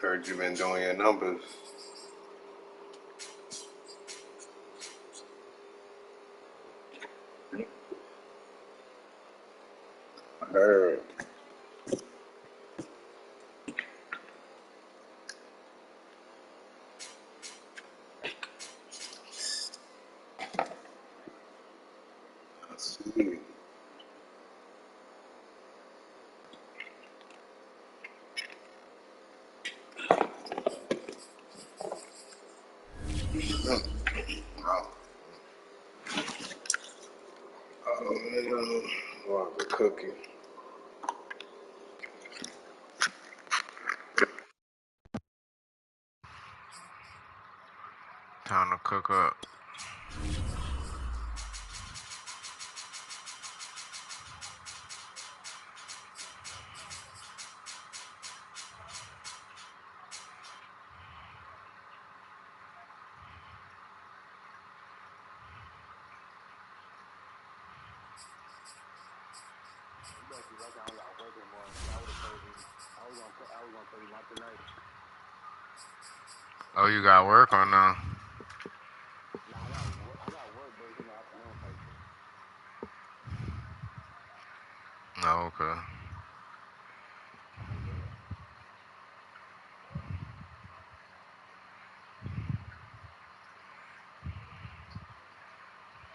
Heard you been doing your numbers. I heard. I see. Oh, the cookie. Time to cook up. Oh, you got work or no? No, okay.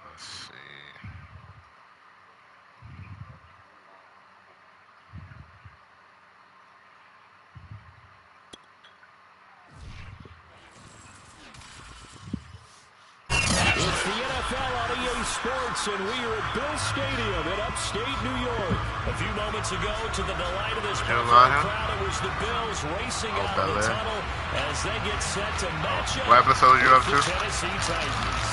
Let's see. It's the NFL on EA Sports, and we are at Bill Stadium in upstate New York. A few moments ago, to the delight of this crowd, it was the Bills racing out of the tunnel as they get set to match up. What episode you up to? The Tennessee Titans.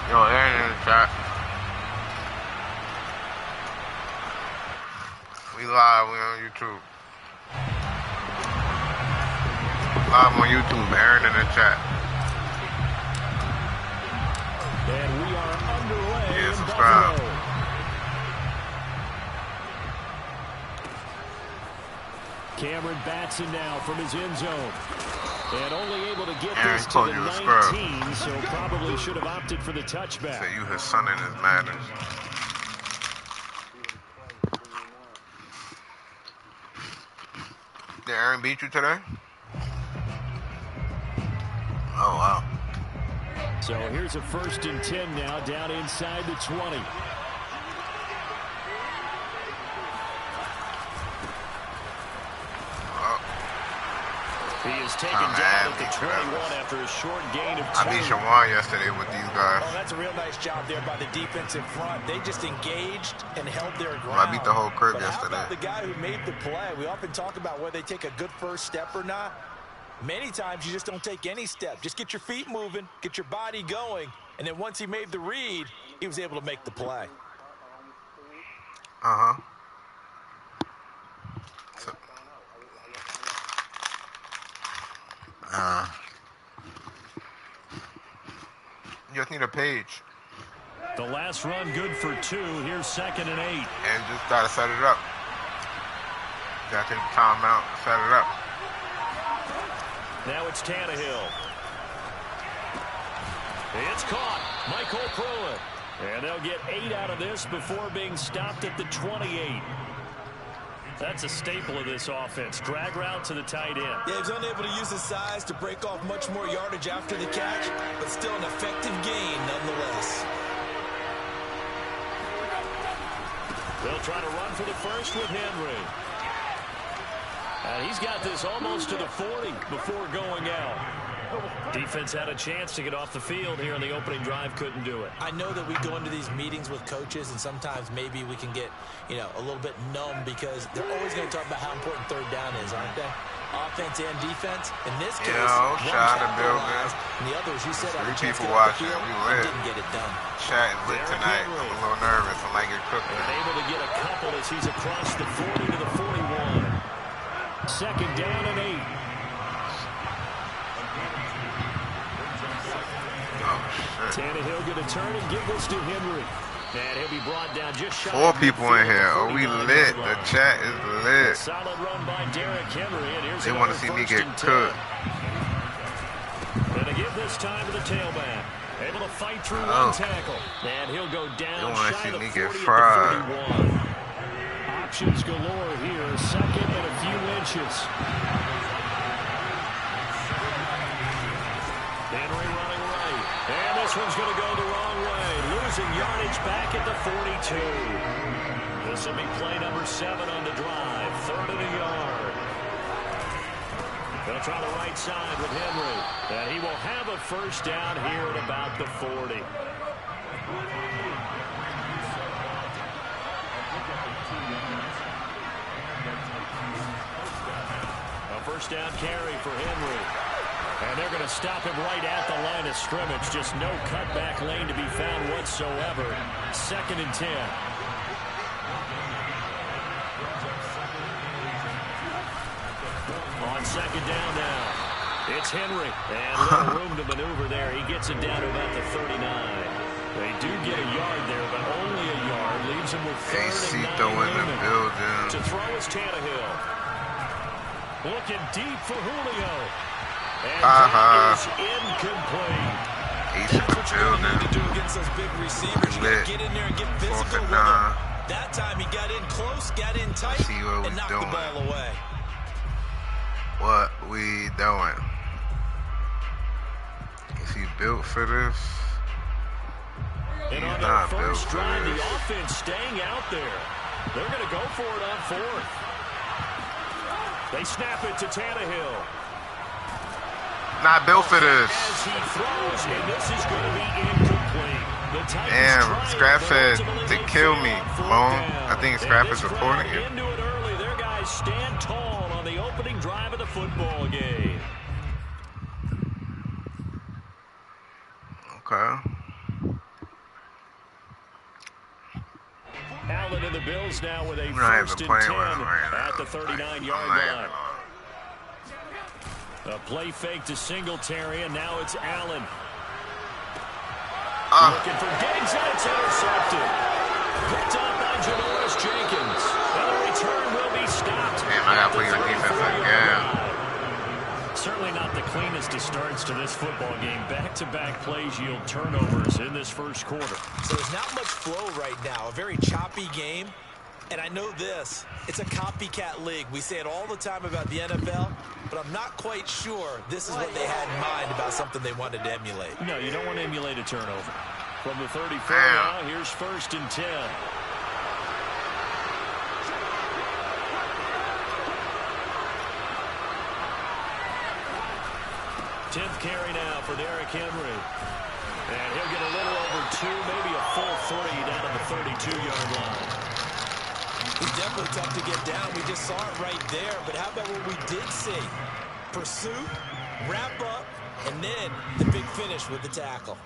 Yo, Aaron in the chat. We live, we on YouTube. Live on YouTube, Aaron in the chat. And we are underway in subscribe. Buffalo. Cameron Batson now from his end zone. And only able to get Aaron this to the 19, scrub. so probably should have opted for the touchback. Say you his son in his Madden. Did Aaron beat you today? Oh, wow. So here's a 1st and 10 now, down inside the 20. He is taken down at the 21 after a short gain of 2. I beat Shawan yesterday with these guys. Oh, that's a real nice job there by the defensive front. They just engaged and held their ground. I beat the whole crib but yesterday. How about the guy who made the play? We often talk about whether they take a good first step or not. Many times you just don't take any step. Just get your feet moving, get your body going, and then once he made the read, he was able to make the play. Uh-huh. You just need a page. The last run good for 2. Here's 2nd and 8. And just gotta set it up. Got to take the timeout, set it up. Now it's Tannehill. It's caught. Michael Pruitt. And they'll get 8 out of this before being stopped at the 28. That's a staple of this offense. Drag route to the tight end. Yeah, he was unable to use his size to break off much more yardage after the catch, but still an effective gain nonetheless. They'll try to run for the first with Henry. And he's got this almost to the 40 before going out. Defense had a chance to get off the field here in the opening drive, couldn't do it. I know that we go into these meetings with coaches, and sometimes maybe we can get, a little bit numb because they're always going to talk about how important third down is, aren't they? Offense and defense. In this case, one capitalized, and the others, you said, had a chance to get off the field and didn't get it done. Chat is lit tonight. I'm a little nervous. I might get cooked. And able to get a couple as he's across the 40 to the 41. Second down and 8. Tannehill going to turn and give this to Henry. And he'll be brought down just shy. 4 people in here. Oh, we lit. The chat is lit. Solid run by Derrick Henry. And here's they want to see me get cooked. Going to give this time to the tailback. Able to fight through one tackle. And he'll go down. They want to see me get fried. Options galore here. Second and a few inches. Henry running right. And this one's going to go the wrong way. Losing yardage back at the 42. This will be play number 7 on the drive. 3rd and a yard. They'll try the right side with Henry. And he will have a first down here at about the 40. A first down carry for Henry. And they're going to stop him right at the line of scrimmage. Just no cutback lane to be found whatsoever. 2nd and 10. On 2nd down now. It's Henry. And no room to maneuver there. He gets it down to about the 39. They do get a yard there, but only a yard. Leaves him with 3rd and 9 in the building. To throw is Tannehill. Looking deep for Julio. And that is incomplete. That's what you really need to do against those big receivers. You got to get in there and get physical with them. That time he got in close, got in tight, and knocked the ball away. What we doing? Is he built for this? And on their first drive, the offense staying out there. They're going to go for it on 4th. They snap it to Tannehill. Not built for this. As he throws, and this is going to be incomplete. Damn, Scrap said to kill me. Long. I think Scrap is reporting it. Into it early. Their guys stand tall on the opening drive of the football game. Okay. Allen and the Bills now with a 1st and 10 at the 39-yard line. A play fake to Singletary, and now it's Allen. Looking for Diggs, and it's intercepted. Picked up by Janoris Jenkins. And the return will be stopped. Damn, I got to play your defense again. Certainly not the cleanest of starts to this football game. Back-to-back plays yield turnovers in this first quarter. So there's not much flow right now. A very choppy game. And I know this, it's a copycat league. We say it all the time about the NFL, but I'm not quite sure this is what they had in mind about something they wanted to emulate. No, you don't want to emulate a turnover. From the 34 now, here's 1st and 10. 10th carry now for Derrick Henry. And he'll get a little over 2, maybe a full 3 down to the 32-yard line. He's definitely tough to get down. We just saw it right there. But how about what we did see? Pursuit, wrap up, and then the big finish with the tackle.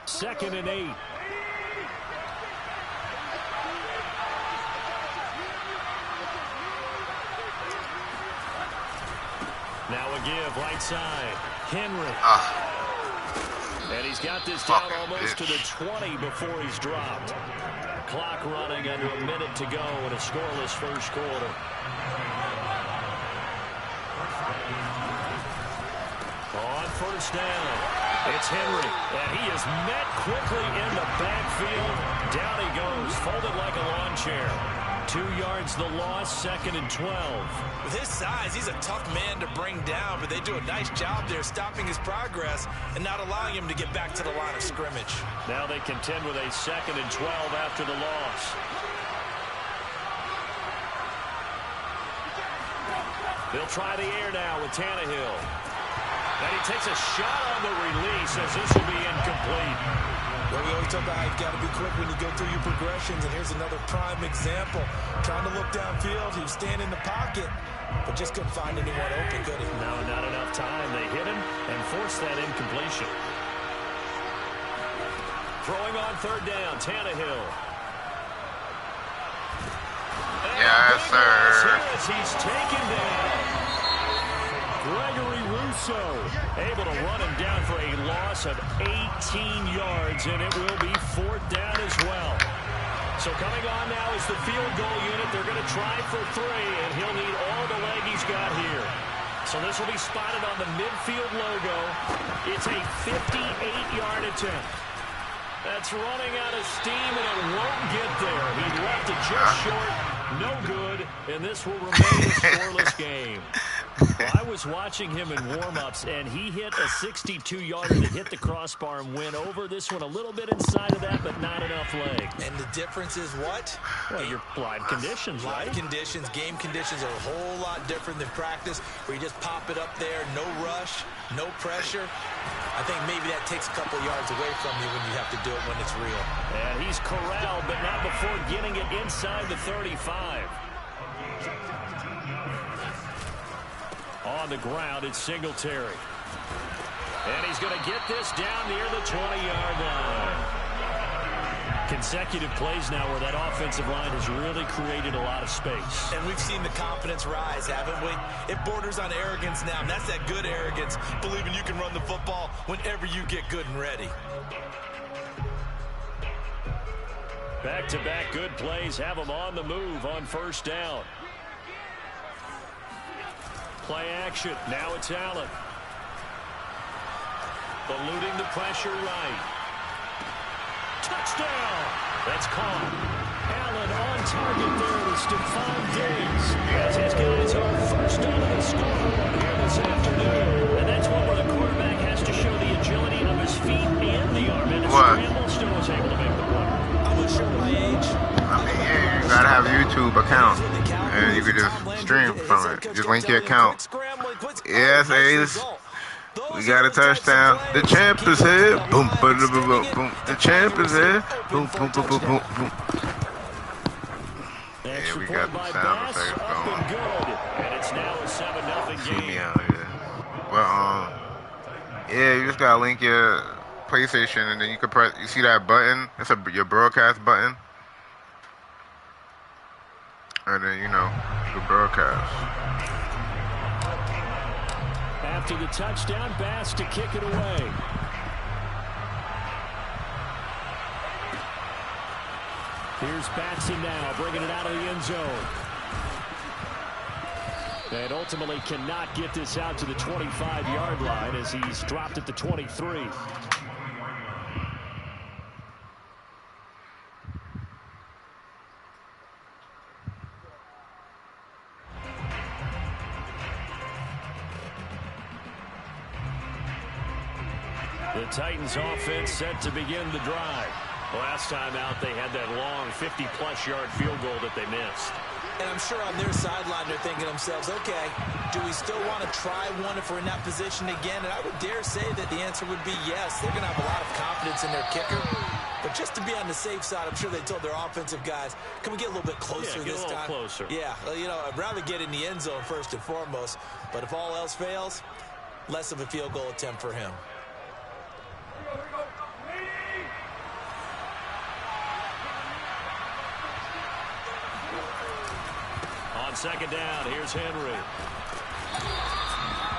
Second and 8. Now a give, right side. Henry. And he's got this down almost to the 20 before he's dropped. Clock running under a minute to go in a scoreless first quarter. On first down, it's Henry, and he is met quickly in the backfield. Down he goes, folded like a lawn chair. 2 yards the loss, 2nd and 12. With his size, he's a tough man to bring down, but they do a nice job there stopping his progress and not allowing him to get back to the line of scrimmage. Now they contend with a 2nd and 12 after the loss. They'll try the air now with Tannehill. And he takes a shot on the release as this will be incomplete. Well, we always talk about how you've got to be quick when you go through your progressions, and here's another prime example. Trying to look downfield, he was standing in the pocket, but just couldn't find anyone open, could he? No, not enough time. They hit him and forced that incompletion. Throwing on third down, Tannehill. Yes, sir. He's taken down. Gregory Rousseau able to run him down for a loss of 18 yards, and it will be 4th down as well. So coming on now is the field goal unit. They're going to try for 3, and he'll need all the leg he's got here. So this will be spotted on the midfield logo. It's a 58-yard attempt. That's running out of steam, and it won't get there. He left it just short. No good, and this will remain a scoreless game. Well, I was watching him in warm-ups, and he hit a 62-yarder to hit the crossbar and went over. This one a little bit inside of that, but not enough leg. And the difference is what? Well, your live conditions, right? Live conditions, game conditions are a whole lot different than practice, where you just pop it up there, no rush, no pressure. I think maybe that takes a couple yards away from you when you have to do it when it's real. And he's corralled, but not before getting it inside the 35. On the ground, it's Singletary. And he's going to get this down near the 20-yard line. Consecutive plays now where that offensive line has really created a lot of space. And we've seen the confidence rise, haven't we? It borders on arrogance now, and that's that good arrogance, believing you can run the football whenever you get good and ready. Back-to-back good plays have them on the move on first down. Play action. Now it's Allen. Eluding the pressure right. Touchdown. That's caught. Allen on target there with Stephon Diggs. As his guys are first on the scoreboard here this afternoon. And that's one where the quarterback has to show the agility of his feet and the arm. And the scramble still was able to make the play. I'm not sure my age. I mean, yeah, you gotta have a YouTube account, and you can just stream from it. Just link your account. Yes, Ace. We got a touchdown. The champ is here. Boom, boom, boom, boom, boom. The champ is here. Boom, boom, boom, boom, boom, boom. Yeah, we got the sound effects going. And it's now a 7-0 See me game. out here. Well, yeah, you just gotta link your PlayStation, and then you can press. You see that button? It's your broadcast button. And then, you know, the broadcast. After the touchdown, Bass to kick it away. Here's Batson now, bringing it out of the end zone. And ultimately cannot get this out to the 25-yard line as he's dropped at the 23. The Titans offense set to begin the drive. Last time out, they had that long 50-plus yard field goal that they missed. And I'm sure on their sideline they're thinking to themselves, okay, do we still want to try one if we're in that position again? And I would dare say that the answer would be yes. They're going to have a lot of confidence in their kicker. But just to be on the safe side, I'm sure they told their offensive guys, can we get a little bit closer this time? Closer. Yeah, well, you know, I'd rather get in the end zone first and foremost. But if all else fails, less of a field goal attempt for him. On second down, here's Henry.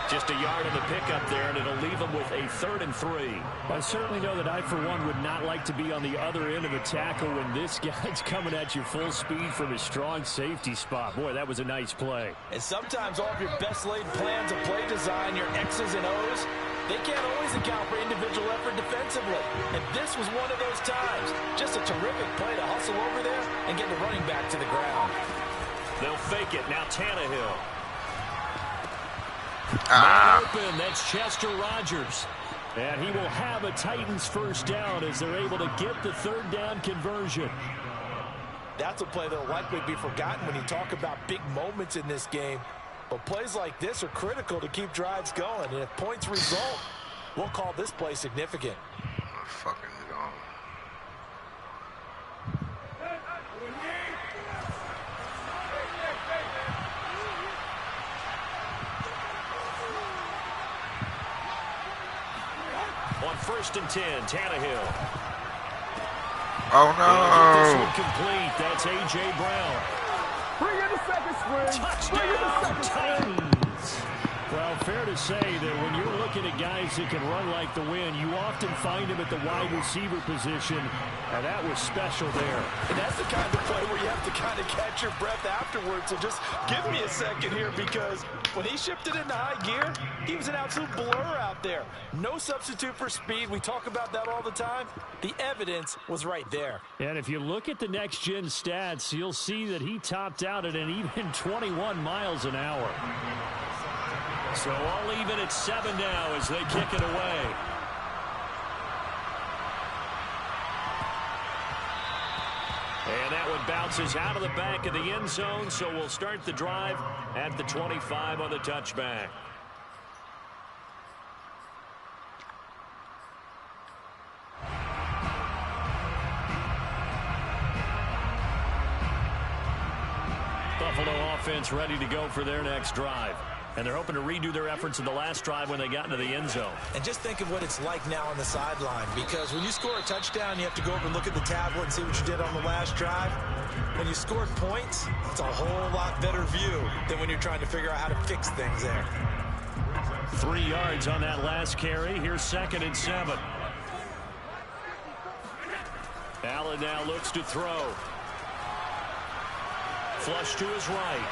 Just a yard on the pickup there, and it'll leave them with a 3rd and 3. I certainly know that I, for one, would not like to be on the other end of a tackle when this guy's coming at you full speed from his strong safety spot. Boy, that was a nice play. And sometimes all of your best laid plans of play design, your X's and O's, they can't always account for individual effort defensively. And this was one of those times. Just a terrific play to hustle over there and get the running back to the ground. They'll fake it. Now Tannehill. Open. That's Chester Rogers. And he will have a Titans first down as they're able to get the 3rd down conversion. That's a play that will likely be forgotten when you talk about big moments in this game. But plays like this are critical to keep drives going. And if points result, we'll call this play significant. Fucking gone. On 1st and 10, Tannehill. Oh, This no. one complete. That's A.J. Brown. Bring in the second string. Touchdown, Titans. Well, fair to say that when you're looking at guys that can run like the wind, you often find them at the wide receiver position, and that was special there. And that's the kind of play where you have to kind of catch your breath afterwards. So just give me a second here, because when he shifted into high gear, he was an absolute blur out there. No substitute for speed. We talk about that all the time. The evidence was right there. And if you look at the next-gen stats, you'll see that he topped out at an even 21 miles an hour. So all even at 7 now as they kick it away. And that one bounces out of the back of the end zone, so we'll start the drive at the 25 on the touchback. Buffalo offense ready to go for their next drive. And they're hoping to redo their efforts in the last drive when they got into the end zone. And just think of what it's like now on the sideline, because when you score a touchdown, you have to go over and look at the tablet and see what you did on the last drive. When you scored points, it's a whole lot better view than when you're trying to figure out how to fix things there. 3 yards on that last carry. Here's 2nd and 7. Allen now looks to throw. Flush to his right.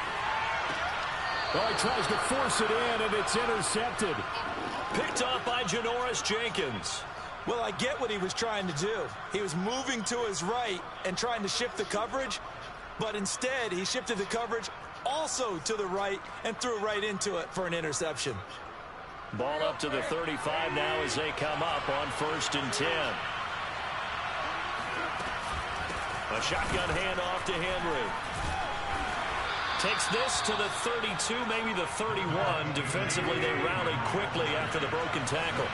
Oh, he tries to force it in, and it's intercepted. Picked up by Janoris Jenkins. Well, I get what he was trying to do. He was moving to his right and trying to shift the coverage, but instead he shifted the coverage also to the right and threw right into it for an interception. Ball up to the 35 now as they come up on 1st and 10. A shotgun handoff to Henry. Takes this to the 32, maybe the 31. Defensively, they rallied quickly after the broken tackle.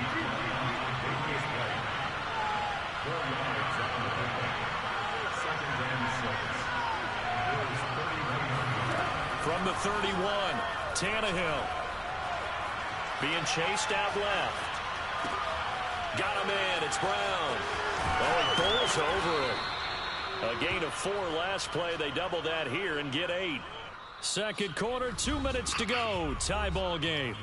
From the 31, Tannehill. Being chased out left. Got him in. It's Brown. Oh, he bowls over it. A gain of 4 last play. They double that here and get 8. Second quarter, 2 minutes to go. Tie ball game.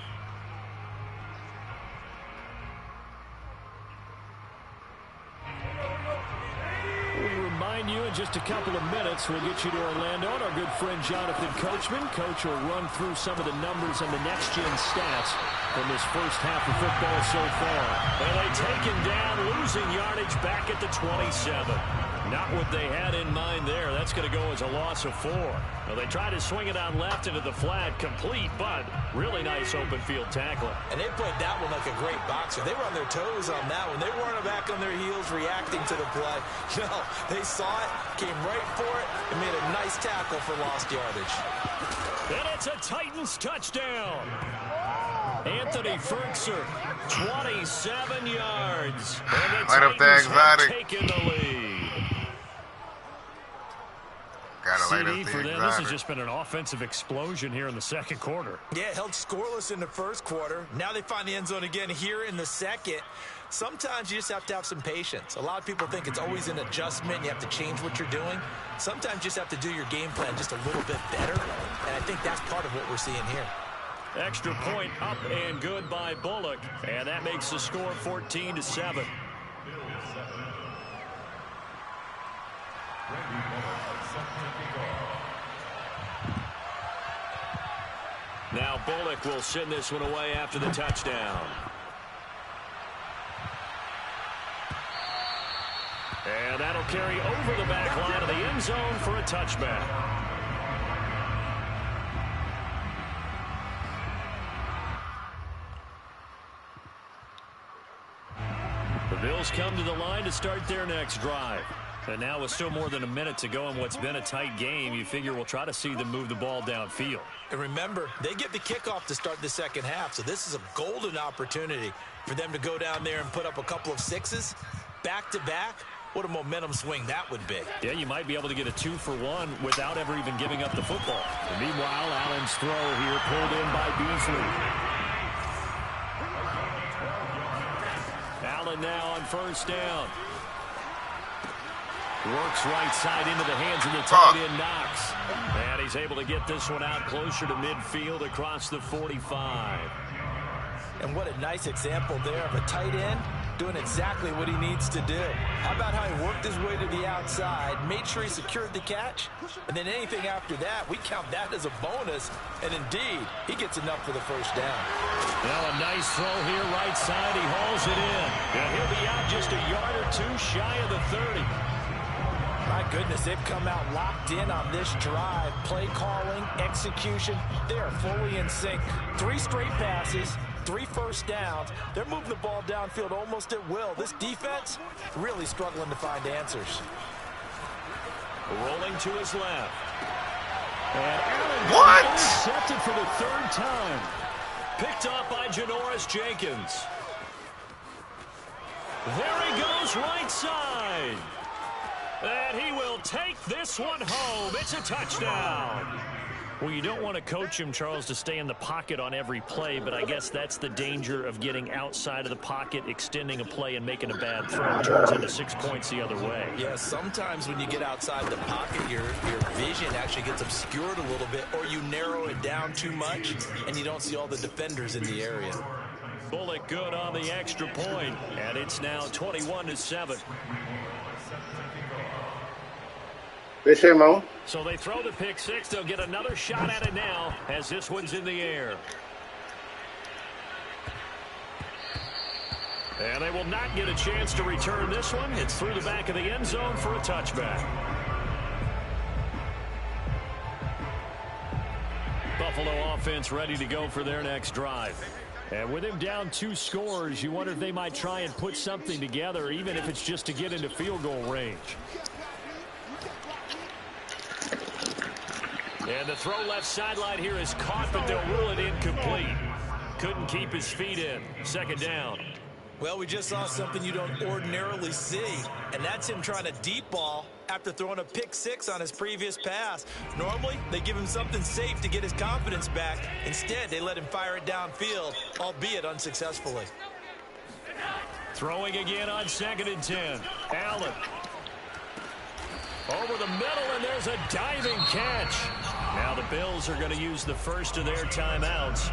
We remind you in just a couple of minutes, we'll get you to Orlando and our good friend Jonathan Coachman. Coach will run through some of the numbers and the next-gen stats from this first half of football so far. And they take him down, losing yardage back at the 27. Not what they had in mind there. That's going to go as a loss of 4. Well, they tried to swing it on left into the flat, complete, but really nice open field tackling. And they played that one like a great boxer. They were on their toes on that one. They weren't back on their heels reacting to the play. No, they saw it, came right for it, and made a nice tackle for lost yardage. And it's a Titans touchdown. Anthony Ferguson, 27 yards. And the Light up the Titans have exotic. taken the lead. Gotta light CD up for the them. This has exotic. just been an offensive explosion here in the second quarter. Yeah, held scoreless in the first quarter. Now they find the end zone again here in the second. Sometimes you just have to have some patience. A lot of people think it's always an adjustment. You have to change what you're doing. Sometimes you just have to do your game plan just a little bit better. And I think that's part of what we're seeing here. Extra point up and good by Bullock. And that makes the score 14-7. Now Bullock will send this one away after the touchdown. And that'll carry over the back line of the end zone for a touchback. The Bills come to the line to start their next drive. And now with still more than a minute to go in what's been a tight game, you figure we'll try to see them move the ball downfield. And remember, they get the kickoff to start the second half, so this is a golden opportunity for them to go down there and put up a couple of sixes back-to-back. What a momentum swing that would be. Yeah, you might be able to get a 2-for-1 without ever even giving up the football. And meanwhile, Allen's throw here pulled in by Beasley. Allen now on first down. Works right side into the hands of the tight end Knox. And he's able to get this one out closer to midfield across the 45. And what a nice example there of a tight end doing exactly what he needs to do. How about how he worked his way to the outside, made sure he secured the catch, and then anything after that, we count that as a bonus. And indeed, he gets enough for the first down. Now a nice throw here right side. He hauls it in. And he'll be out just a yard or two shy of the 30. My goodness, they've come out locked in on this drive. Play calling, execution, they are fully in sync. 3 straight passes, 3 first downs. They're moving the ball downfield almost at will. This defense really struggling to find answers. Rolling to his left. And Allen intercepted for the 3rd time. Picked up by Janoris Jenkins. There he goes right side. And he will take this one home. It's a touchdown. Well, you don't want to coach him, Charles, to stay in the pocket on every play, but I guess that's the danger of getting outside of the pocket, extending a play, and making a bad throw. It turns into 6 points the other way. Yeah, sometimes when you get outside the pocket, your vision actually gets obscured a little bit, or you narrow it down too much, and you don't see all the defenders in the area. Bullock good on the extra point, and it's now 21-7. So they throw the pick six. They'll get another shot at it now as this one's in the air. And they will not get a chance to return this one. It's through the back of the end zone for a touchback. Buffalo offense ready to go for their next drive. And with him down 2 scores, you wonder if they might try and put something together, even if it's just to get into field goal range. And the throw left sideline here is caught, but they'll rule it incomplete. Couldn't keep his feet in. 2nd down. Well, we just saw something you don't ordinarily see, and that's him trying to deep ball after throwing a pick 6 on his previous pass. Normally, they give him something safe to get his confidence back. Instead, they let him fire it downfield, albeit unsuccessfully. Throwing again on 2nd and 10. Allen. Over the middle, and there's a diving catch. Now the Bills are going to use the first of their timeouts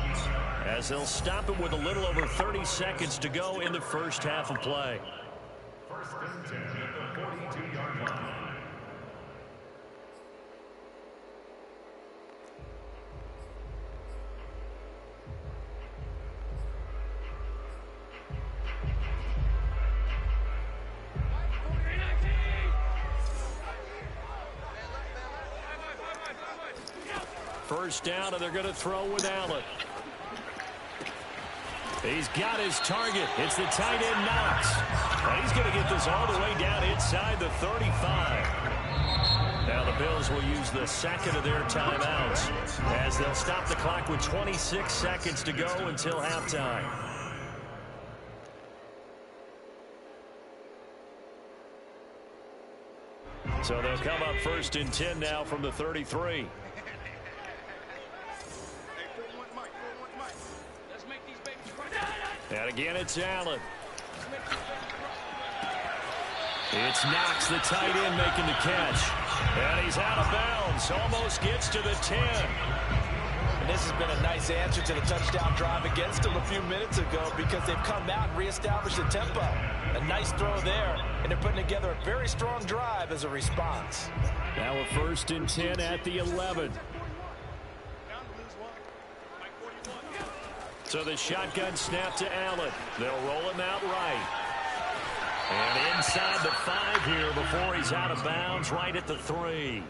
as they'll stop it with a little over 30 seconds to go in the first half of play. First down, and they're going to throw with Allen. He's got his target. It's the tight end Knox. And he's going to get this all the way down inside the 35. Now the Bills will use the second of their timeouts as they'll stop the clock with 26 seconds to go until halftime. So they'll come up 1st and 10 now from the 33. And again, it's Allen. It's Knox, the tight end, making the catch. And he's out of bounds. Almost gets to the 10. And this has been a nice answer to the touchdown drive against them a few minutes ago because they've come out and reestablished the tempo. A nice throw there, and they're putting together a very strong drive as a response. Now a 1st and 10 at the 11. So the shotgun snap to Allen. They'll roll him out right. And inside the 5 here before he's out of bounds, right at the 3.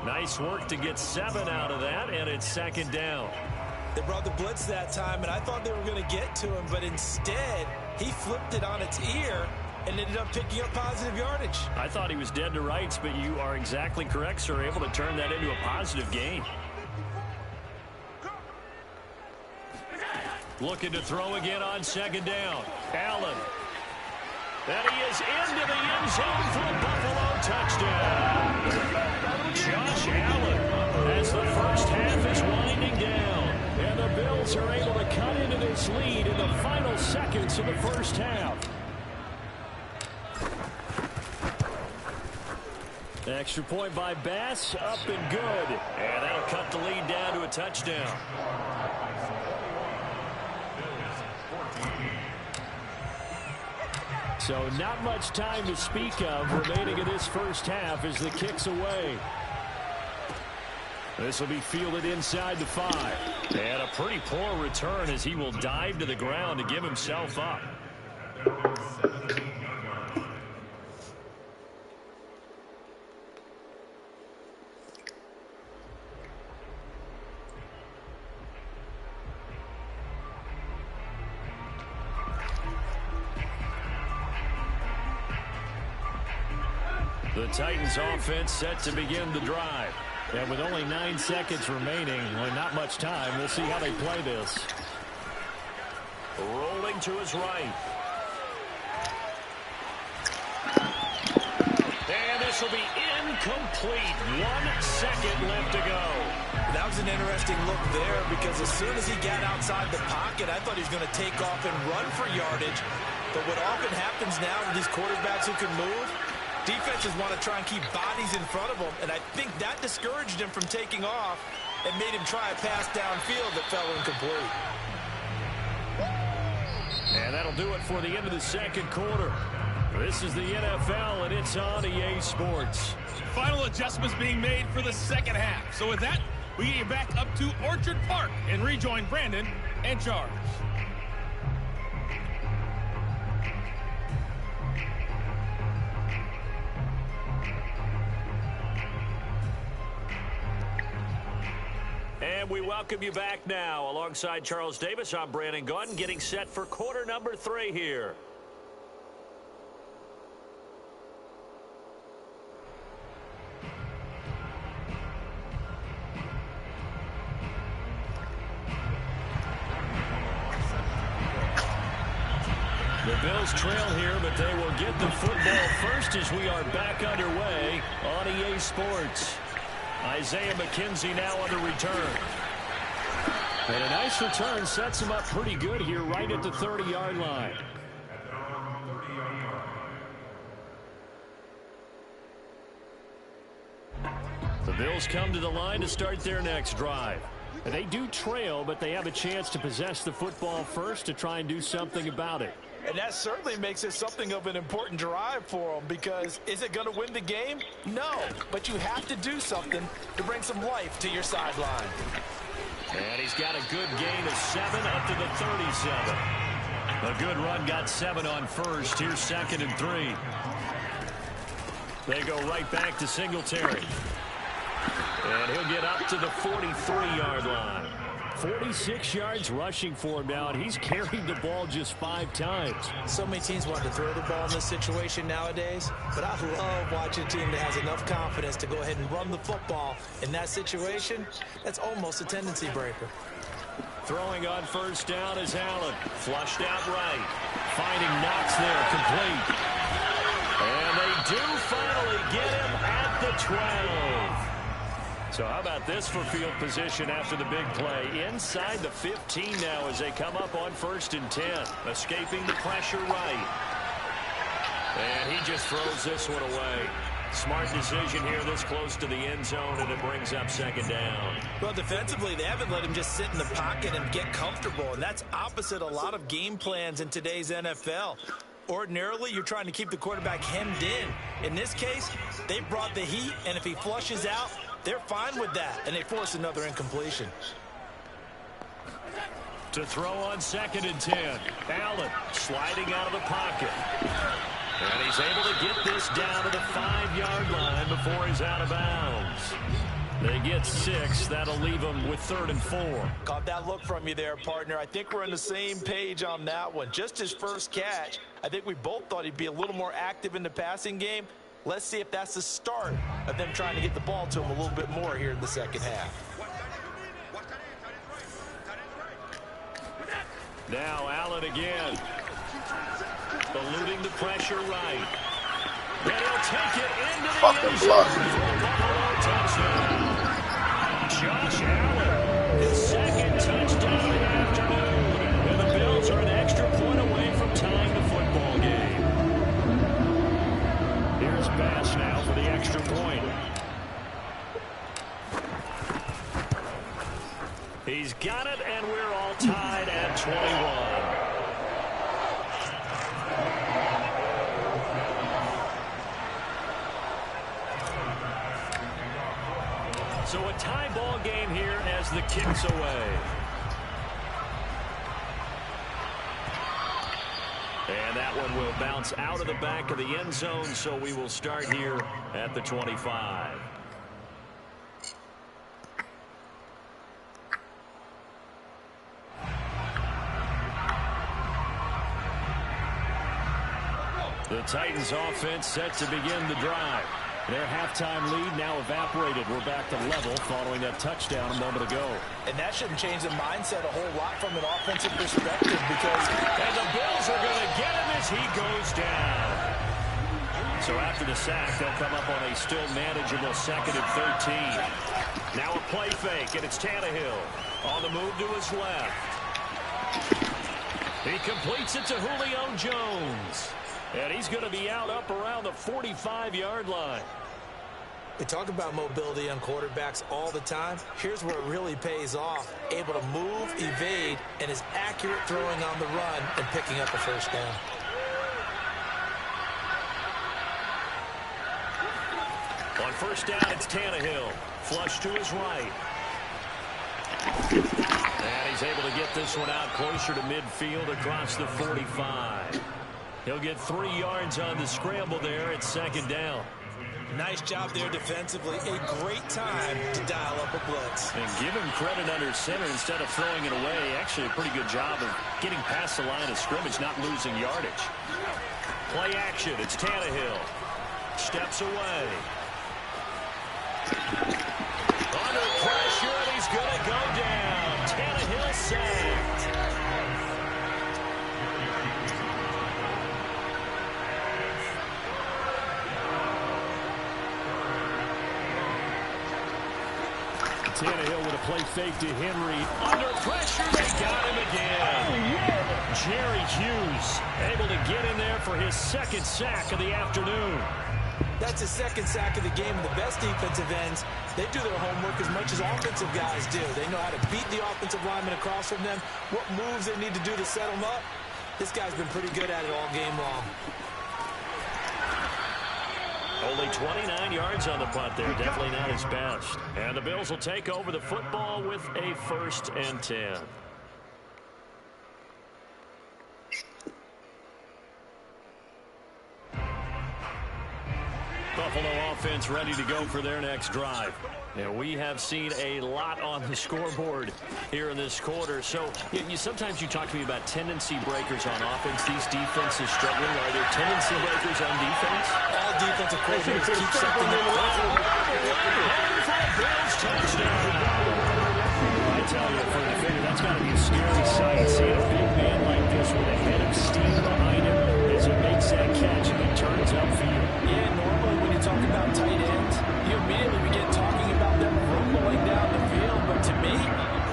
Nice work to get 7 out of that, and it's 2nd down. They brought the blitz that time, and I thought they were going to get to him, but instead he flipped it on its ear and ended up picking up positive yardage. I thought he was dead to rights, but you are exactly correct, sir. Able to turn that into a positive gain. Looking to throw again on 2nd down. Allen. And he is into the end zone for a Buffalo touchdown. Josh Allen, as the first half is winding down. And the Bills are able to cut into this lead in the final seconds of the first half. Extra point by Bass, up and good. And that'll cut the lead down to a touchdown. So not much time to speak of remaining in this first half as the kick's away. This will be fielded inside the 5. And a pretty poor return as he will dive to the ground to give himself up. The Titans offense set to begin the drive. And with only 9 seconds remaining, well, not much time, we'll see how they play this. Rolling to his right. And this will be incomplete. 1 second left to go. That was an interesting look there because as soon as he got outside the pocket, I thought he was going to take off and run for yardage. But what often happens now with these quarterbacks who can move, defenses want to try and keep bodies in front of them, and I think that discouraged him from taking off and made him try a pass downfield that fell incomplete. And that'll do it for the end of the second quarter. This is the NFL, and it's on EA Sports. Final adjustments being made for the second half. So with that, we get you back up to Orchard Park and rejoin Brandon and Charles. And we welcome you back now. Alongside Charles Davis, I'm Brandon Gaudin, getting set for quarter number 3 here. The Bills trail here, but they will get the football first as we are back underway on EA Sports. Isaiah McKenzie now on the return. And a nice return sets him up pretty good here right at the 30-yard line. The Bills come to the line to start their next drive. They do trail, but they have a chance to possess the football first to try and do something about it. And that certainly makes it something of an important drive for them because is it going to win the game? No, but you have to do something to bring some life to your sideline. And he's got a good gain of 7 up to the 37. A good run got 7 on first. Here's 2nd and 3. They go right back to Singletary. And he'll get up to the 43-yard line. 46 yards rushing for him now, and he's carried the ball just 5 times. So many teams want to throw the ball in this situation nowadays, but I love watching a team that has enough confidence to go ahead and run the football. In that situation, that's almost a tendency breaker. Throwing on first down is Allen. Flushed out right. Finding Knox there, complete. And they do finally get him at the 12. So how about this for field position after the big play? Inside the 15 now as they come up on 1st and 10. Escaping the pressure right. And he just throws this one away. Smart decision here this close to the end zone, and it brings up second down. Well, defensively, they haven't let him just sit in the pocket and get comfortable, and that's opposite a lot of game plans in today's NFL. Ordinarily, you're trying to keep the quarterback hemmed in. In this case, they brought the heat, and if he flushes out, they're fine with that, and they force another incompletion. To throw on 2nd and 10. Allen sliding out of the pocket. And he's able to get this down to the 5-yard line before he's out of bounds. They get 6. That'll leave them with 3rd and 4. Caught that look from you there, partner. I think we're on the same page on that one. Just his first catch, I think we both thought he'd be a little more active in the passing game. Let's see if that's the start of them trying to get the ball to him a little bit more here in the second half. Now Allen again. Eluding the pressure right. And he'll take it into the end zone for a Buffalo touchdown. Josh Allen, his 2nd touchdown of the afternoon. And the Bills are an extra point away from tying the football game. Here's Bass now for the extra point. He's got it, and we're all tied at 21. So a tie ball game here as the kick's away. And that one will bounce out of the back of the end zone, so we will start here at the 25. The Titans offense set to begin the drive. Their halftime lead now evaporated. We're back to level following that touchdown a moment ago. And that shouldn't change the mindset a whole lot from an offensive perspective because... And the Bills are going to get him as he goes down. So after the sack, they'll come up on a still manageable 2nd and 13. Now a play fake, and it's Tannehill on the move to his left. He completes it to Julio Jones. And he's going to be out up around the 45-yard line. We talk about mobility on quarterbacks all the time. Here's where it really pays off. Able to move, evade, and is accurate throwing on the run and picking up a first down. On first down, it's Tannehill. Flush to his right. And he's able to get this one out closer to midfield across the 45. He'll get 3 yards on the scramble there at 2nd down. Nice job there defensively. A great time to dial up a blitz. And give him credit under center instead of throwing it away. Actually, a pretty good job of getting past the line of scrimmage, not losing yardage. Play action. It's Tannehill. Steps away. Under pressure, and he's going to go down. Tannehill sacked. Tannehill with a play fake to Henry. Under pressure, they got him again. Jerry Hughes able to get in there for his 2nd sack of the afternoon. That's his 2nd sack of the game. And the best defensive ends, they do their homework as much as offensive guys do. They know how to beat the offensive lineman across from them, what moves they need to do to set them up. This guy's been pretty good at it all game long. Only 29 yards on the punt there. Definitely not his best. And the Bills will take over the football with a 1st and 10. Buffalo offense ready to go for their next drive. And we have seen a lot on the scoreboard here in this quarter. So sometimes you talk to me about tendency breakers on offense. These defenses struggling. Are there tendency breakers on defense? All defensive coordinators keep something in mind. Bills touchdown. I tell you, for the figure, that's got to be a scary sight. Seeing a big man like this with a head of steam behind him as he makes that catch and he turns upfield. Yeah, normally when you talk about tight ends, you immediately begin talking about them rumbling down the field. But to me,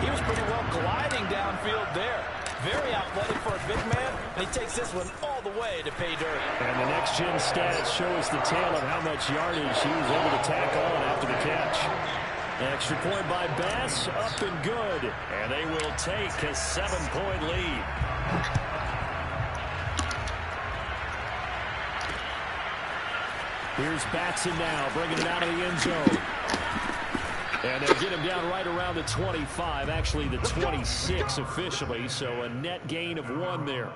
he was pretty well gliding downfield there. Very athletic for a big man, and he takes this one all the way to pay dirt. And the next-gen stats show us the tale of how much yardage he was able to tack on after the catch. Extra point by Bass, up and good. And they will take a 7-point lead. Here's Batson now, bringing it out of the end zone. And they'll get him down right around the 25, actually the 26 officially, so a net gain of 1 there.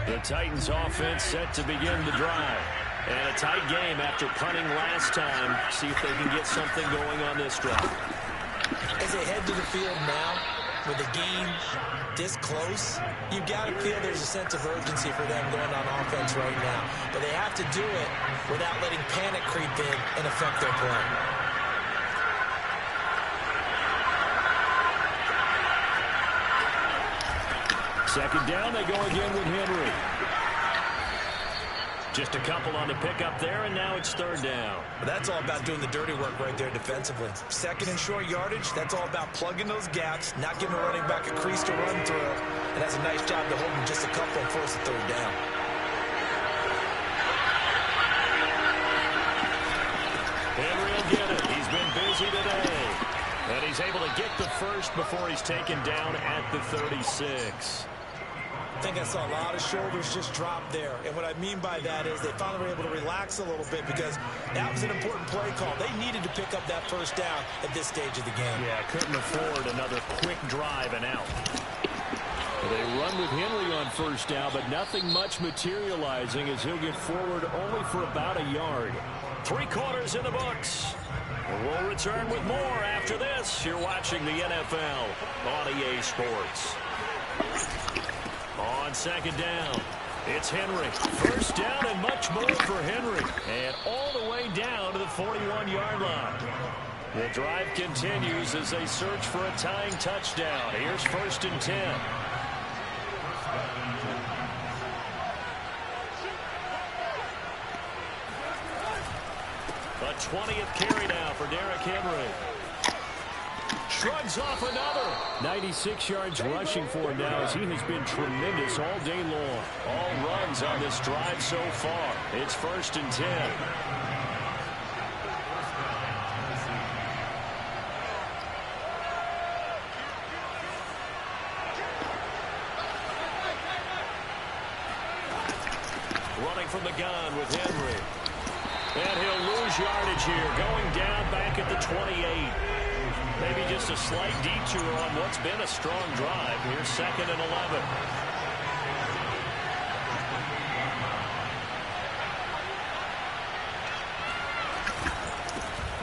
The Titans offense set to begin the drive. And a tight game after punting last time. See if they can get something going on this drive. As they head to the field now, with the game this close, you've got to feel there's a sense of urgency for them going on offense right now. But they have to do it without letting panic creep in and affect their play. Second down, they go again with Henry. Just a couple on the pickup there, and now it's third down. But that's all about doing the dirty work right there defensively. Second and short yardage, that's all about plugging those gaps, not giving a running back a crease to run through, and that's a nice job to hold him just a couple and force a third down. Henry will get it. He's been busy today. And he's able to get the first before he's taken down at the 36. I think I saw a lot of shoulders just drop there. And what I mean by that is they finally were able to relax a little bit because that was an important play call. They needed to pick up that first down at this stage of the game. Yeah, couldn't afford another quick drive and out. They run with Henry on first down, but nothing much materializing as he'll get forward only for about a yard. 3 quarters in the books. We'll return with more after this. You're watching the NFL on EA Sports. On second down, it's Henry. First down and much more for Henry. And all the way down to the 41-yard line. The drive continues as they search for a tying touchdown. Here's first and 10. A 20th carry now for Derrick Henry. Shrugs off another. 96 yards rushing for him now as he has been tremendous all day long. All runs on this drive so far. It's first and 10. Running from the gun with Henry. And he'll lose yardage here, going down back at the 28. Maybe just a slight detour on what's been a strong drive. Here's second and 11.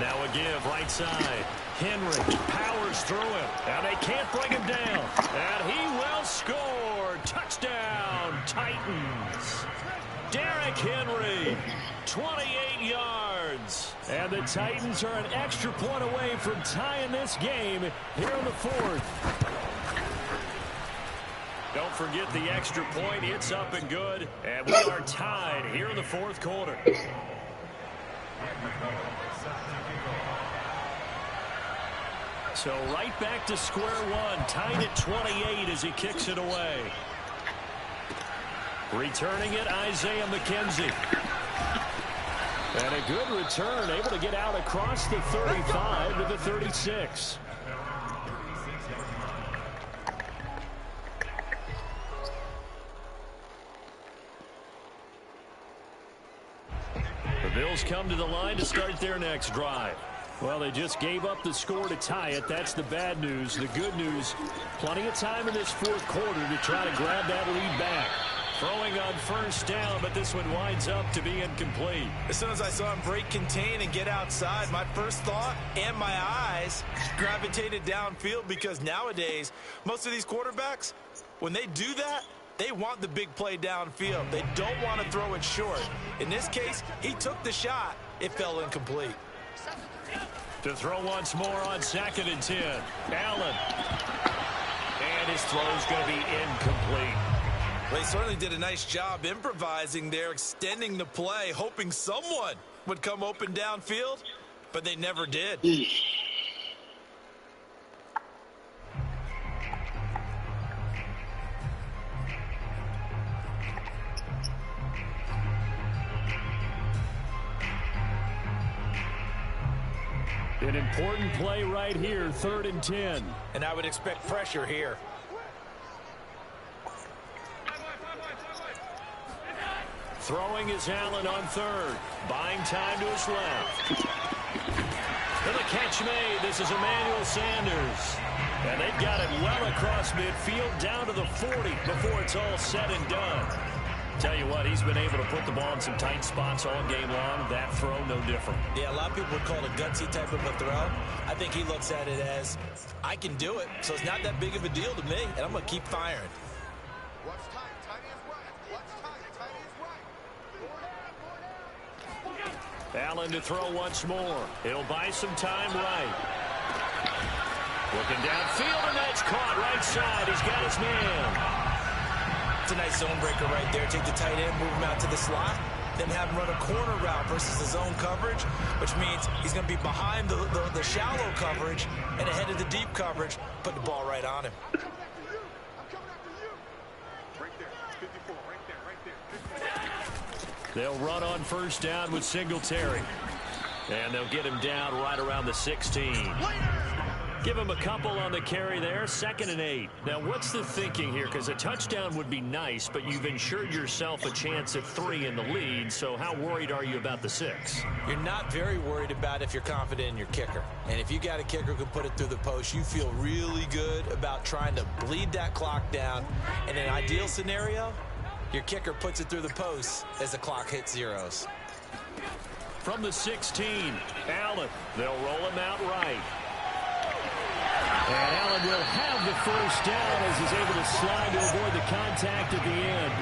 Now a give right side. Henry powers through him. Now they can't bring him down. And he will score. Touchdown, Titans. Derrick Henry, 28 yards. And the Titans are an extra point away from tying this game here in the fourth. Don't forget the extra point. It's up and good. And we are tied here in the fourth quarter. So right back to square one. Tied at 28 as he kicks it away. Returning it, Isaiah McKenzie. And a good return, able to get out across the 35 to the 36. The Bills come to the line to start their next drive. Well, they just gave up the score to tie it. That's the bad news. The good news, plenty of time in this fourth quarter to try to grab that lead back. Throwing on first down, but this one winds up to be incomplete. As soon as I saw him break contain and get outside, my first thought and my eyes gravitated downfield because nowadays, most of these quarterbacks, when they do that, they want the big play downfield. They don't want to throw it short. In this case, he took the shot. It fell incomplete. To throw once more on second and 10. Allen. And his throw's going to be incomplete. They certainly did a nice job improvising there, extending the play, hoping someone would come open downfield, but they never did. An important play right here, 3rd and 10. And I would expect pressure here. Throwing is Allen on 3rd. Buying time to his left. And the catch made. This is Emmanuel Sanders. And they've got it well across midfield down to the 40 before it's all said and done. Tell you what, he's been able to put the ball in some tight spots all game long. That throw, no different. Yeah, a lot of people would call it a gutsy type of a throw. I think he looks at it as, I can do it, so it's not that big of a deal to me, and I'm going to keep firing. What's tight? Tight is right. What's tight? Tight is right. Allen to throw once more. He'll buy some time right. Looking downfield, and that's caught right side. He's got his man. It's a nice zone breaker right there. Take the tight end, move him out to the slot, then have him run a corner route versus the zone coverage, which means he's going to be behind the shallow coverage and ahead of the deep coverage. Put the ball right on him. They'll run on 1st down with Singletary. And they'll get him down right around the 16. Give him a couple on the carry there, 2nd and 8. Now, what's the thinking here? Because a touchdown would be nice, but you've ensured yourself a chance at 3 in the lead, so how worried are you about the 6? You're not very worried about if you're confident in your kicker. And if you got a kicker who can put it through the post, you feel really good about trying to bleed that clock down. In an ideal scenario, your kicker puts it through the post as the clock hits zeros. From the 16, Allen. They'll roll him out right. And Allen will have the 1st down as he's able to slide to avoid the contact at the end.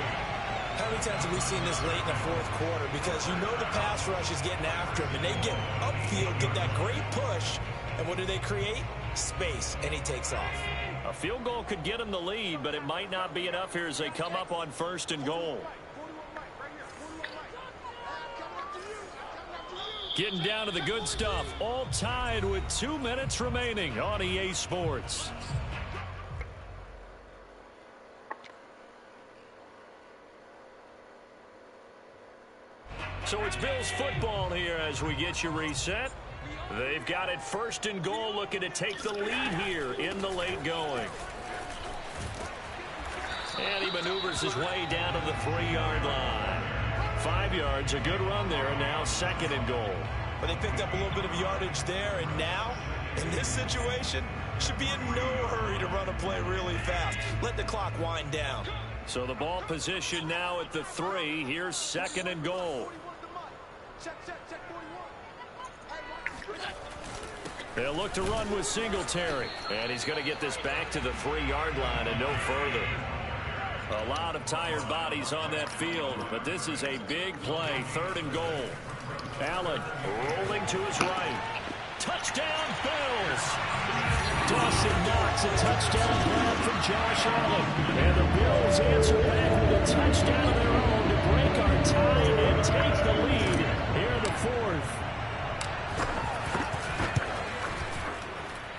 How many times have we seen this late in the 4th quarter? Because you know the pass rush is getting after him, and they get upfield, get that great push, and what do they create? Space, and he takes off. A field goal could get him the lead, but it might not be enough here as they come up on 1st and goal. Getting down to the good stuff. All tied with 2 minutes remaining on EA Sports. So it's Bills football here as we get you reset. They've got it 1st and goal, looking to take the lead here in the late going. And he maneuvers his way down to the 3-yard line. 5 yards, a good run there, and now 2nd and goal. But they picked up a little bit of yardage there, and now, in this situation, should be in no hurry to run a play really fast. Let the clock wind down. So the ball position now at the 3. Here's 2nd and goal. They'll look to run with Singletary. And he's going to get this back to the 3-yard line and no further. A lot of tired bodies on that field, but this is a big play. 3rd and goal. Allen rolling to his right. Touchdown, Bills! Dawson Knox, a touchdown grab from Josh Allen. And the Bills answer back with a touchdown of their own to break our tie and take the lead here in the 4th.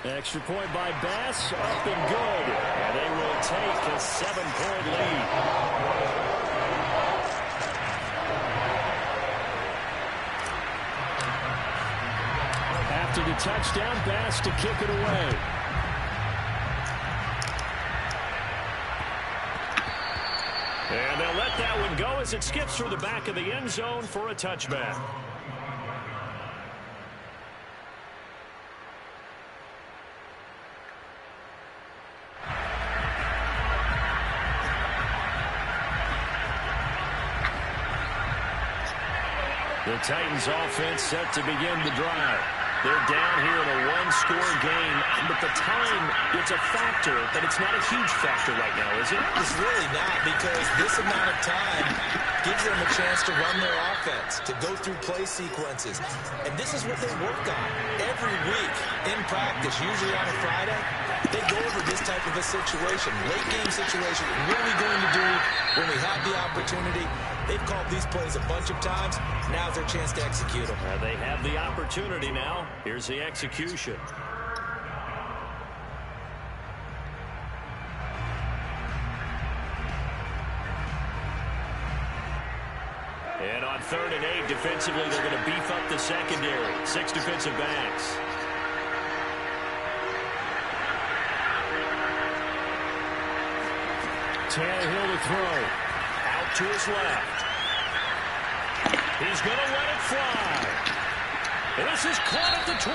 Extra point by Bass, up and good. And they will take a 7-point lead. After the touchdown, Bass to kick it away. And they'll let that one go as it skips through the back of the end zone for a touchback. The Titans offense set to begin the drive. They're down here in a one-score game, but the time, it's a factor, but it's not a huge factor right now, is it? It's really not, because this amount of time gives them a chance to run their offense, to go through play sequences. And this is what they work on every week in practice, usually on a Friday. They go over this type of a situation, late-game situation. What are we going to do when we have the opportunity? They've called these plays a bunch of times. Now's their chance to execute them. They have the opportunity now. Here's the execution. And on 3rd and 8, defensively, they're going to beef up the secondary. 6 defensive backs. throw. Out to his left. He's going to let it fly. This is caught at the 20.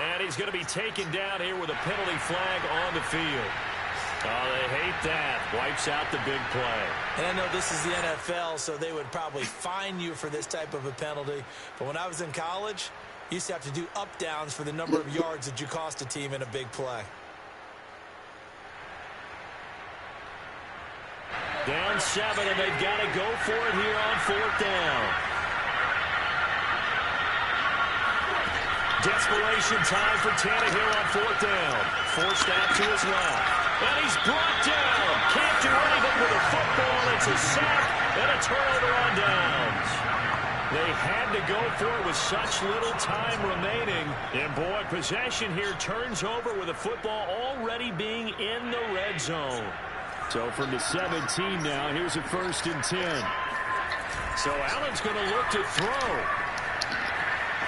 And he's going to be taken down here with a penalty flag on the field. Oh, they hate that. Wipes out the big play. And I know this is the NFL, so they would probably fine you for this type of a penalty. But when I was in college, you used to have to do up-downs for the number of yards that you cost a team in a big play. Down 7, and they've got to go for it here on 4th down. Desperation time for Tannehill on 4th down. Forced out to his left. And he's brought down. Can't do anything with a football. It's a sack and a turnover on downs. They had to go for it with such little time remaining. And, boy, possession here turns over with a football already being in the red zone. So from the 17 now, here's a 1st and 10. So Allen's going to look to throw.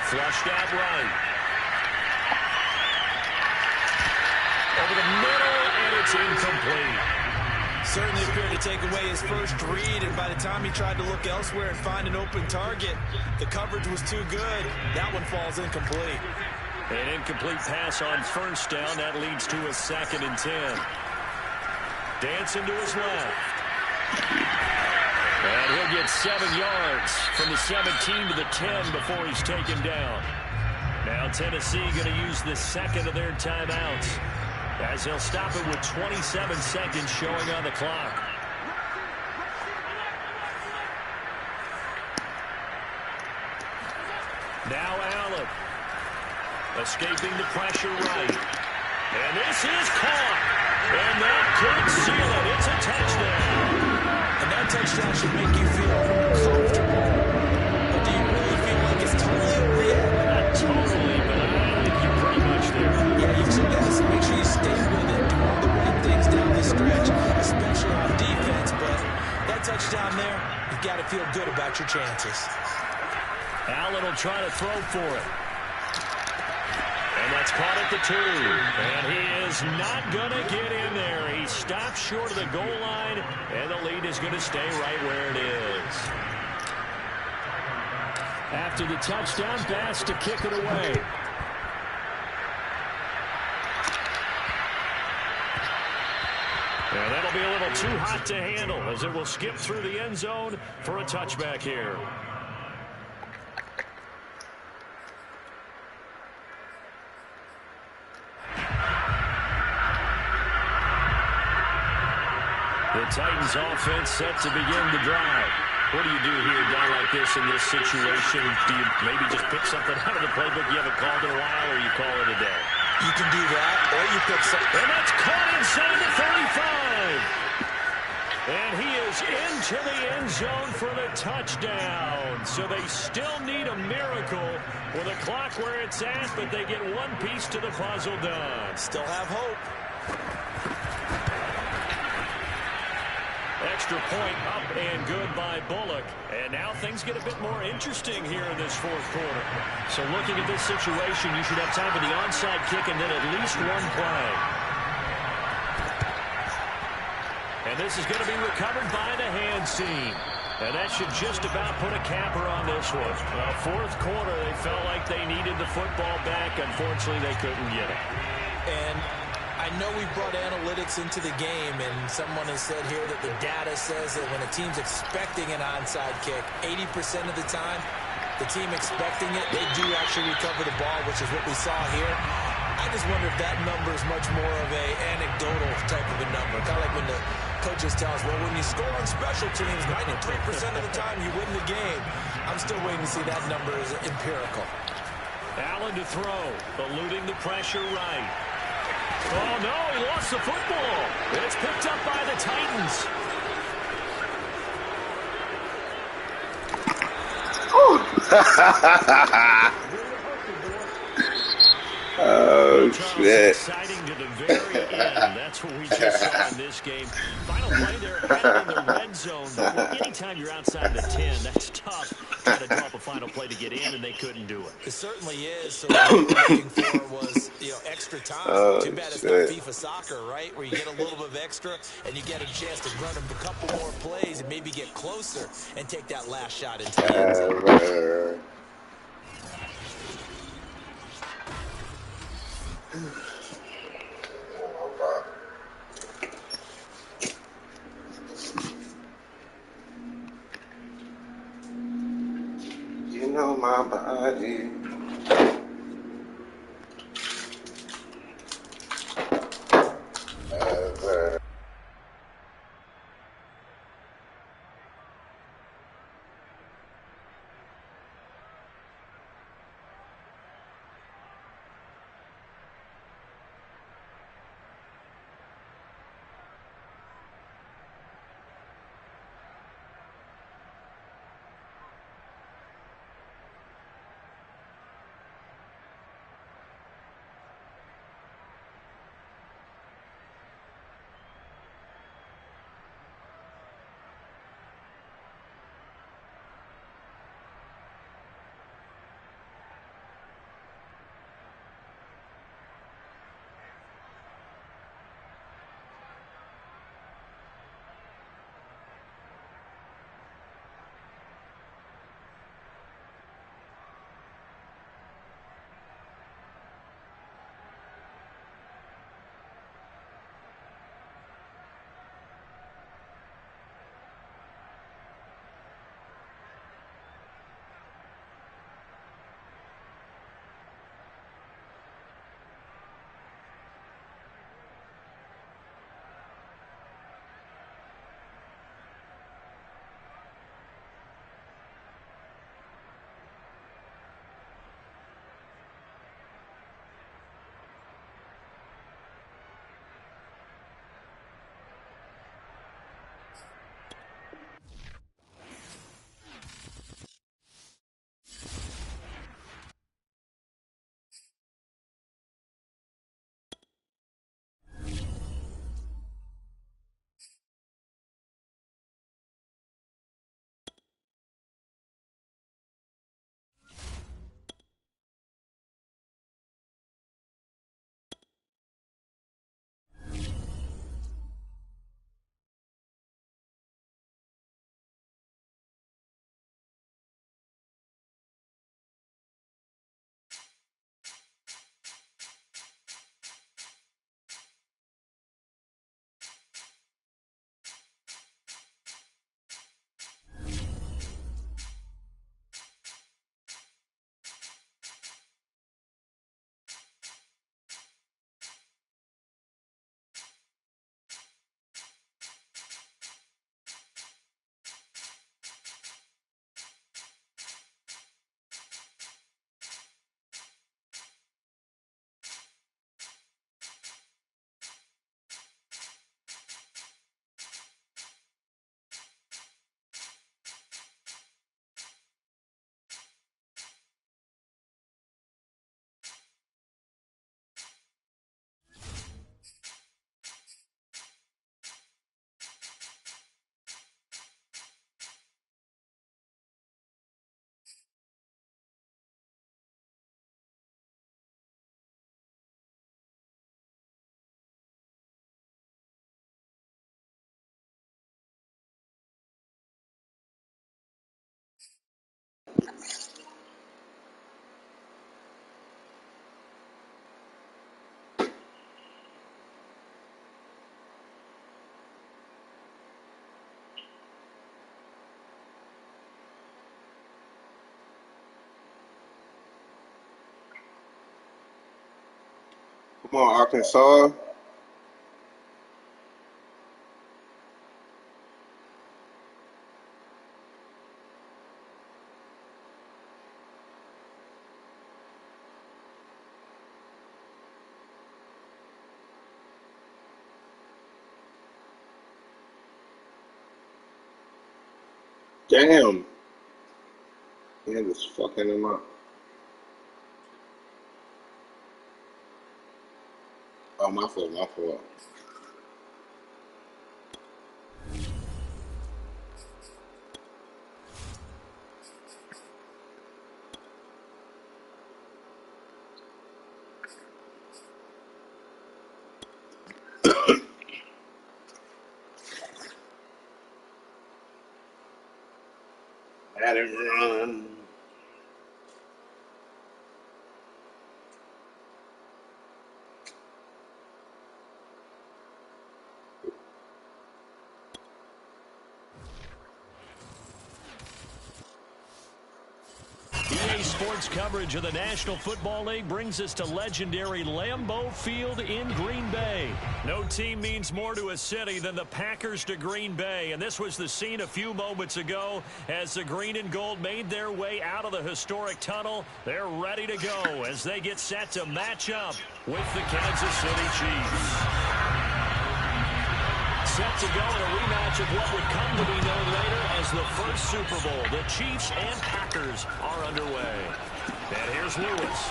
Flushed out right. Over the middle, and it's incomplete. Certainly appeared to take away his first read, and by the time he tried to look elsewhere and find an open target, the coverage was too good. That one falls incomplete. An incomplete pass on 1st down. That leads to a 2nd and 10. Dancing to his left. And he'll get 7 yards from the 17 to the 10 before he's taken down. Now Tennessee going to use the 2nd of their timeouts, as they'll stop it with 27 seconds showing on the clock. Now Allen. Escaping the pressure right. And this is caught. And that could seal it. It's a touchdown. And that touchdown should make you feel comfortable. But do you really feel like it's totally over yet? Not totally, but I think you're pretty much there. Yeah, you should guys make sure you stay with it. Do all the right things down the stretch, especially on defense. But that touchdown there, you've got to feel good about your chances. Allen will try to throw for it. And that's caught at the 2. And he is not going to get in there. He stops short of the goal line, and the lead is going to stay right where it is. After the touchdown pass to kick it away. And that'll be a little too hot to handle as it will skip through the end zone for a touchback here. The Titans offense set to begin the drive. What do you do here, a guy like this in this situation? Do you maybe just pick something out of the playbook you haven't called in a while, or you call it a day? You can do that, or you pick something. And that's caught inside the 35. And he is into the end zone for the touchdown. So they still need a miracle with a clock where it's at, but they get one piece to the puzzle done. Still have hope. Extra point up and good by Bullock. And now things get a bit more interesting here in this 4th quarter. So looking at this situation, you should have time for the onside kick and then at least one play. And this is going to be recovered by the hand seam. And that should just about put a capper on this one. 4th quarter, they felt like they needed the football back. Unfortunately, they couldn't get it. And I know we brought analytics into the game, and someone has said here that the data says that when a team's expecting an onside kick, 80% of the time, the team expecting it, they do actually recover the ball, which is what we saw here. I just wonder if that number is much more of a anecdotal type of a number. Kind of like when the coaches tell us, well, when you score on special teams, 93% of the time you win the game. I'm still waiting to see that number is empirical. Allen to throw, eluding the pressure right. Oh, no, he lost the football. It's picked up by the Titans. Oh, shit. Exciting to the very end. That's what we just saw in this game. Final play there, headed in the red zone, but anytime you're outside the 10, that's tough. Trying to draw up a final play to get in, and they couldn't do it. It certainly is. So what they were looking for was, extra time. Too bad it's not FIFA soccer, right? Where you get a little bit of extra and you get a chance to run a couple more plays and maybe get closer and take that last shot into the end zone. You know my body. Come on, Arkansas. Damn. Yeah, just fucking him up. Oh, my fault, my fault. Had him run. EA Sports coverage of the National Football League brings us to legendary Lambeau Field in Green Bay. No team means more to a city than the Packers to Green Bay, and this was the scene a few moments ago as the green and gold made their way out of the historic tunnel. They're ready to go as they get set to match up with the Kansas City Chiefs. Set to go in a rematch of what would come to be known later as the first Super Bowl. The Chiefs and Packers are underway. And here's Lewis.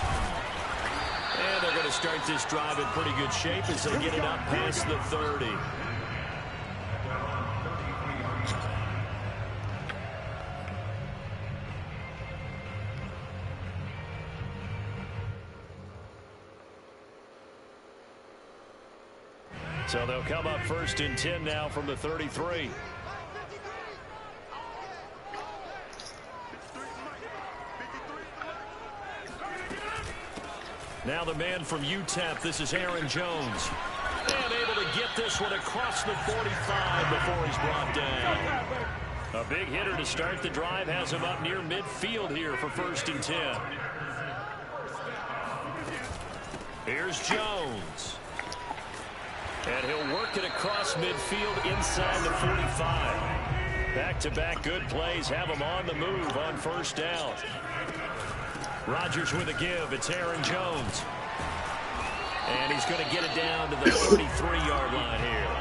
And they're going to start this drive in pretty good shape as they get it up past the 30. So they'll come up 1st and 10 now from the 33. Now the man from UTEP, this is Aaron Jones. And able to get this one across the 45 before he's brought down. A big hitter to start the drive has him up near midfield here for 1st and 10. Here's Jones. And he'll work it across midfield inside the 45. Back-to-back good plays have him on the move on 1st down. Rodgers with a give. It's Aaron Jones. And he's going to get it down to the 33-yard line here.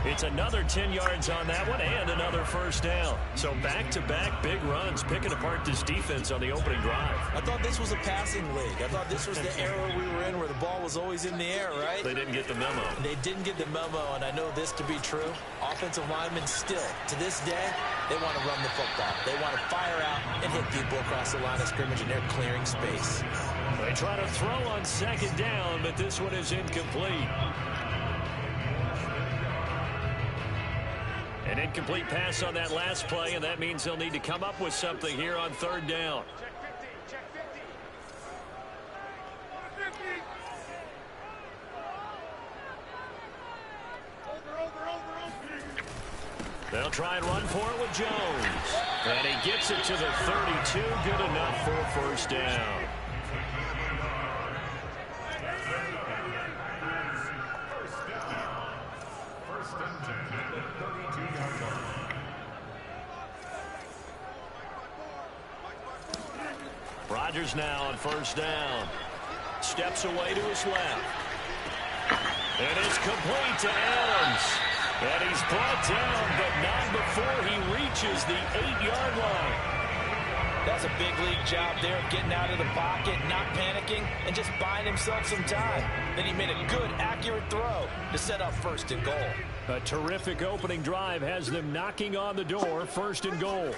It's another 10 yards on that one and another 1st down. So back-to-back big runs picking apart this defense on the opening drive. I thought this was a passing league. I thought this was the era we were in where the ball was always in the air, right? They didn't get the memo. They didn't get the memo, and I know this to be true. Offensive linemen still, to this day, they want to run the football. They want to fire out and hit people across the line of scrimmage, and they're clearing space. They try to throw on 2nd down, but this one is incomplete. An incomplete pass on that last play, and that means they'll need to come up with something here on 3rd down. They'll try and run for it with Jones. And he gets it to the 32. Good enough for a 1st down. Rodgers now on 1st down. Steps away to his left. And it's complete to Adams. And he's brought down, but not before he reaches the 8-yard line. That's a big league job there of getting out of the pocket, not panicking, and just buying himself some time. Then he made a good, accurate throw to set up 1st and goal. A terrific opening drive has them knocking on the door, 1st and goal.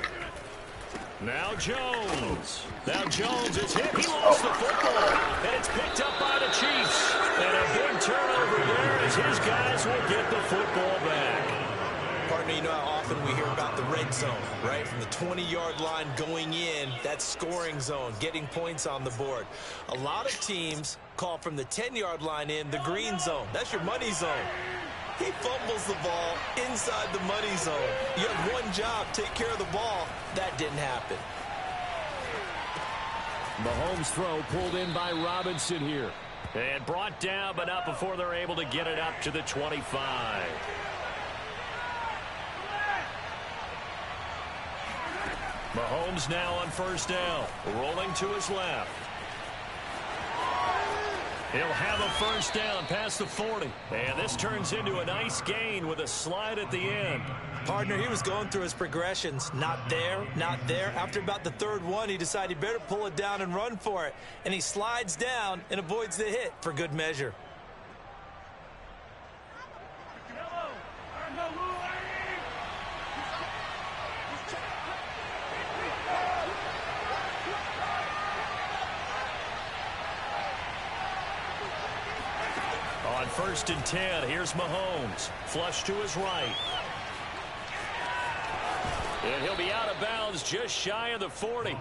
Now Jones. Now Jones is hit. He lost the football. And it's picked up by the Chiefs. And a big turnover there as his guys will get the football back. Partner, you know how often we hear about the red zone, right? From the 20-yard line going in, that scoring zone, getting points on the board. A lot of teams call from the 10-yard line in the green zone. That's your money zone. He fumbles the ball inside the money zone. You have one job, take care of the ball. That didn't happen. Mahomes' throw pulled in by Robinson here. And brought down, but not before they're able to get it up to the 25. Mahomes now on 1st down. Rolling to his left. He'll have a 1st down past the 40. And this turns into a nice gain with a slide at the end. Partner, he was going through his progressions. Not there, not there. After about the 3rd one, he decided he better pull it down and run for it. And he slides down and avoids the hit for good measure. On 1st and 10, here's Mahomes. Flush to his right. And he'll be out of bounds just shy of the 40.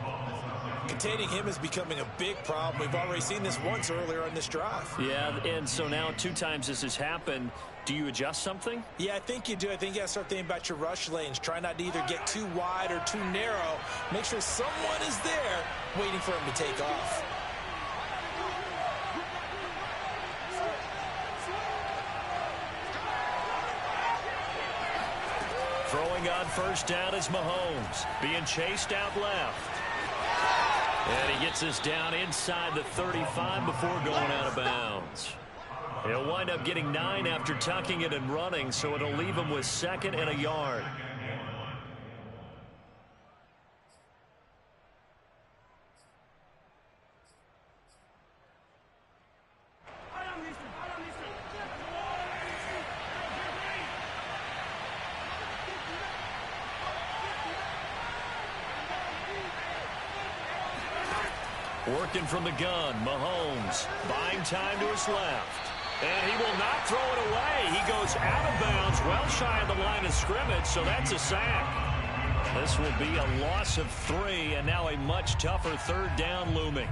Containing him is becoming a big problem. We've already seen this once earlier on this drive. Yeah, and so now 2 times this has happened. Do you adjust something? Yeah, I think you do. I think you got to start thinking about your rush lanes. Try not to either get too wide or too narrow. Make sure someone is there waiting for him to take off. Throwing on first down is Mahomes. Being chased out left. And he gets us down inside the 35 before going out of bounds. He'll wind up getting 9 after tucking it and running, so it'll leave him with 2nd and a yard. Working from the gun, Mahomes buying time to his left. And he will not throw it away. He goes out of bounds, well shy of the line of scrimmage, so that's a sack. This will be a loss of 3, and now a much tougher 3rd down looming.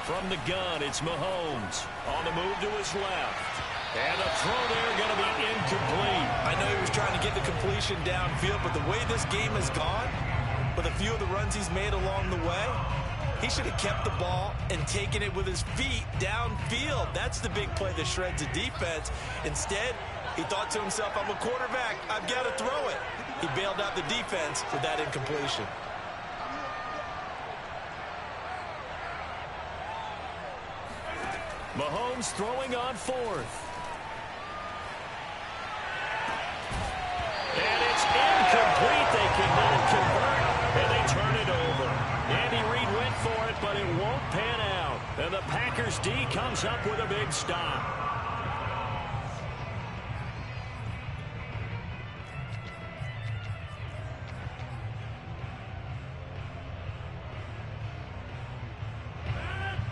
From the gun, it's Mahomes on the move to his left. And a throw there going to be incomplete. I know he was trying to get the completion downfield, but the way this game has gone, with a few of the runs he's made along the way, he should have kept the ball and taken it with his feet downfield. That's the big play that shreds the defense. Instead, he thought to himself, I'm a quarterback, I've got to throw it. He bailed out the defense with that incompletion. Mahomes throwing on 4th. And it's incomplete. They cannot convert, and they turn it over. Andy Reid went for it, but it won't pan out. And the Packers D comes up with a big stop.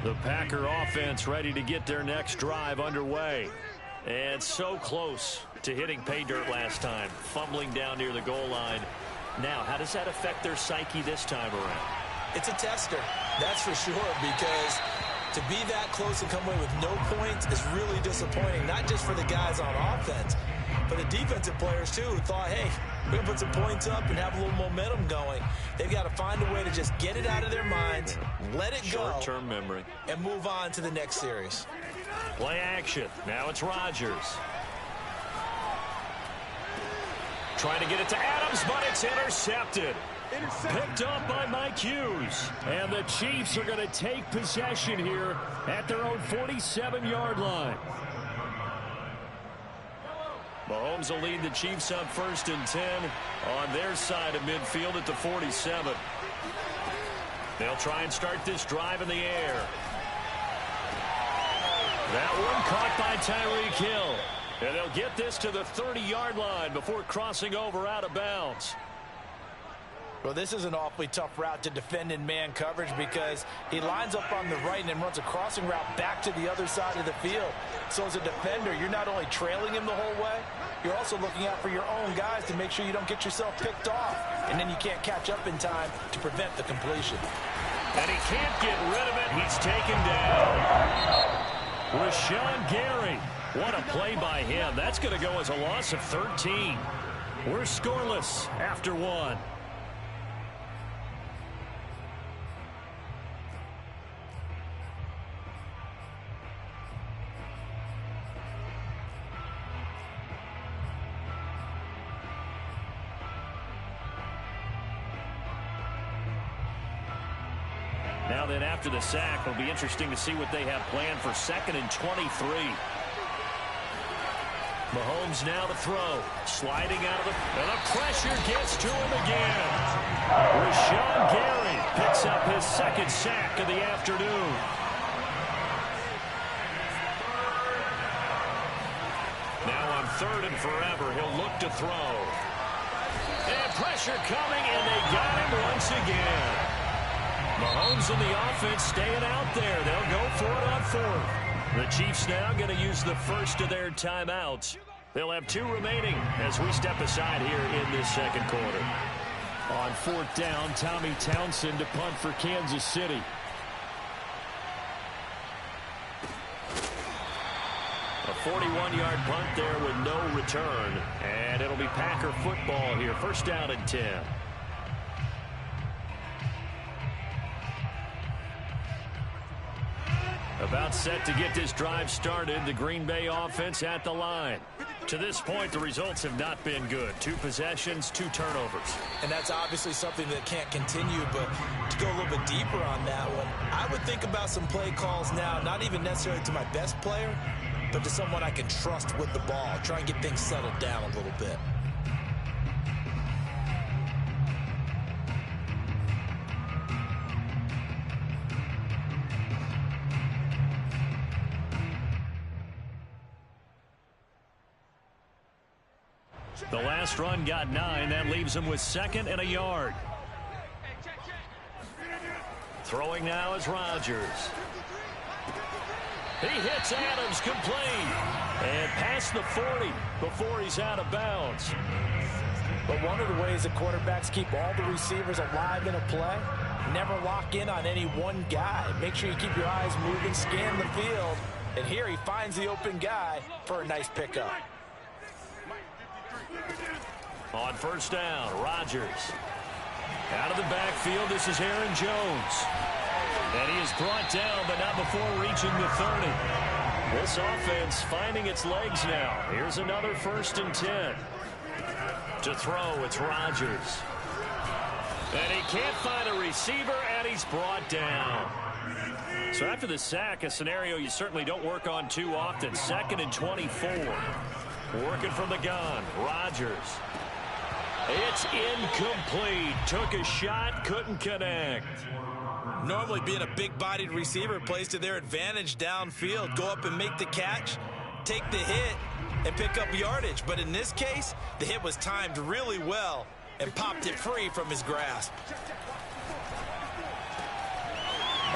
The Packer offense ready to get their next drive underway. And so close to hitting pay dirt last time, fumbling down near the goal line. Now, how does that affect their psyche this time around? It's a tester, that's for sure, because to be that close and come away with no points is really disappointing, not just for the guys on offense, but the defensive players, too, who thought, hey, we're going to put some points up and have a little momentum going. They've got to find a way to just get it out of their minds, let it go, short-term memory, and move on to the next series. Play action. Now it's Rodgers. Trying to get it to Adams, but it's intercepted. Picked up by Mike Hughes. And the Chiefs are going to take possession here at their own 47-yard line. Mahomes will lead the Chiefs on 1st and 10 on their side of midfield at the 47. They'll try and start this drive in the air. That one caught by Tyreek Hill. And they'll get this to the 30-yard line before crossing over out of bounds. Well, this is an awfully tough route to defend in man coverage because he lines up on the right and then runs a crossing route back to the other side of the field. So as a defender, you're not only trailing him the whole way, you're also looking out for your own guys to make sure you don't get yourself picked off. And then you can't catch up in time to prevent the completion. And he can't get rid of it. He's taken down. Rashawn Gary. What a play by him. That's going to go as a loss of 13. We're scoreless after 1. Now then, after the sack, it'll be interesting to see what they have planned for 2nd and 23. Mahomes now to throw. Sliding out of and the pressure gets to him again. Rashawn Gary picks up his 2nd sack of the afternoon. third and forever. He'll look to throw. And pressure coming, and they got him once again. Mahomes and the offense staying out there. They'll go for it on fourth. The Chiefs now going to use the first of their timeouts. They'll have 2 remaining as we step aside here in this second quarter. On fourth down, Tommy Townsend to punt for Kansas City. A 41-yard punt there with no return. And it'll be Packer football here. First down and 10. About set to get this drive started. The Green Bay offense at the line. To this point, the results have not been good. 2 possessions, 2 turnovers. And that's obviously something that can't continue, but to go a little bit deeper on that one, I would think about some play calls now, not even necessarily to my best player, but to someone I can trust with the ball. Try and get things settled down a little bit. The last run got 9. That leaves him with 2nd and a yard. Throwing now is Rodgers. He hits Adams complete. And past the 40 before he's out of bounds. But one of the ways that quarterbacks keep all the receivers alive in a play, never lock in on any one guy. Make sure you keep your eyes moving, scan the field. And here he finds the open guy for a nice pickup. On first down, Rodgers. Out of the backfield, this is Aaron Jones. And he is brought down, but not before reaching the 30. This offense finding its legs now. Here's another 1st and 10. To throw, it's Rodgers. And he can't find a receiver, and he's brought down. So after the sack, a scenario you certainly don't work on too often. 2nd and 24. Working from the gun, Rodgers. It's incomplete. Took a shot, couldn't connect. Normally being a big-bodied receiver plays to their advantage downfield. Go up and make the catch, take the hit, and pick up yardage. But in this case, the hit was timed really well and popped it free from his grasp.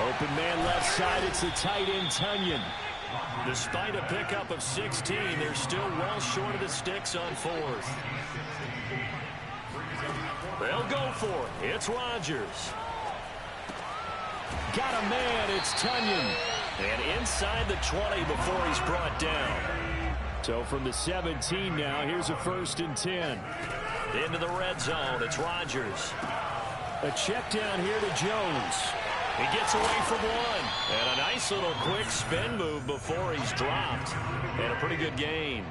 Open man left side, it's the tight end Tunyon. Despite a pickup of 16, they're still well short of the sticks on 4th. They'll go for it. It's Rodgers. Got a man. It's Tunyon. And inside the 20 before he's brought down. So from the 17 now, here's a 1st and 10. Into the red zone. It's Rodgers. A check down here to Jones. He gets away from one. And a nice little quick spin move before he's dropped. And a pretty good gain.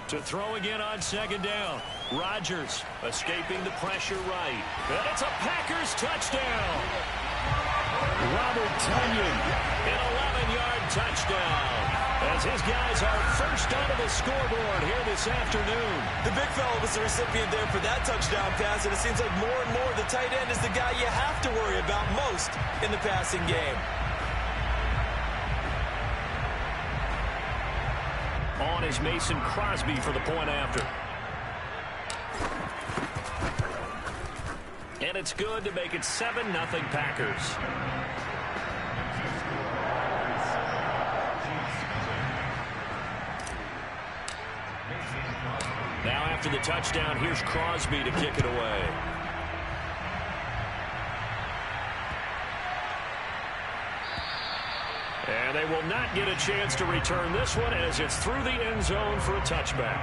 To throw again on 2nd down. Rodgers escaping the pressure right. And it's a Packers touchdown. Robert Tunyon, an 11-yard touchdown. As his guys are first onto the scoreboard here this afternoon. The big fella was the recipient there for that touchdown pass, and it seems like more and more the tight end is the guy you have to worry about most in the passing game. On is Mason Crosby for the point after. And it's good to make it 7-0 Packers. Now after the touchdown, here's Crosby to kick it away. And they will not get a chance to return this one as it's through the end zone for a touchback.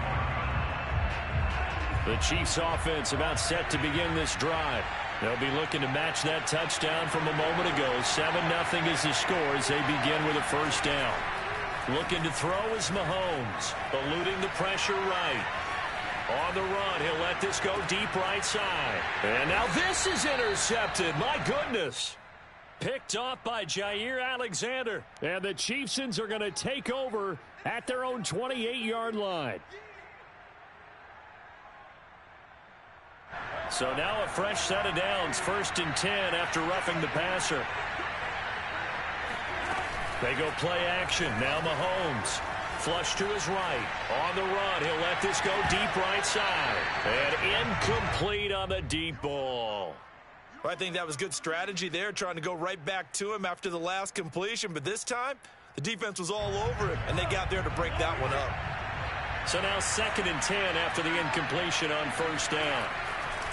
The Chiefs offense about set to begin this drive. They'll be looking to match that touchdown from a moment ago. 7-0 is the score as they begin with a first down. Looking to throw is Mahomes, eluding the pressure right. On the run, he'll let this go deep right side. And now this is intercepted. My goodness. Picked off by Jair Alexander. And the Chiefsons are going to take over at their own 28-yard line. So now a fresh set of downs. 1st and 10 after roughing the passer. They go play action. Now Mahomes. Flush to his right. On the run. He'll let this go deep right side. And incomplete on the deep ball. Well, I think that was good strategy there, trying to go right back to him after the last completion. But this time, the defense was all over him, and they got there to break that one up. So now 2nd and 10 after the incompletion on first down.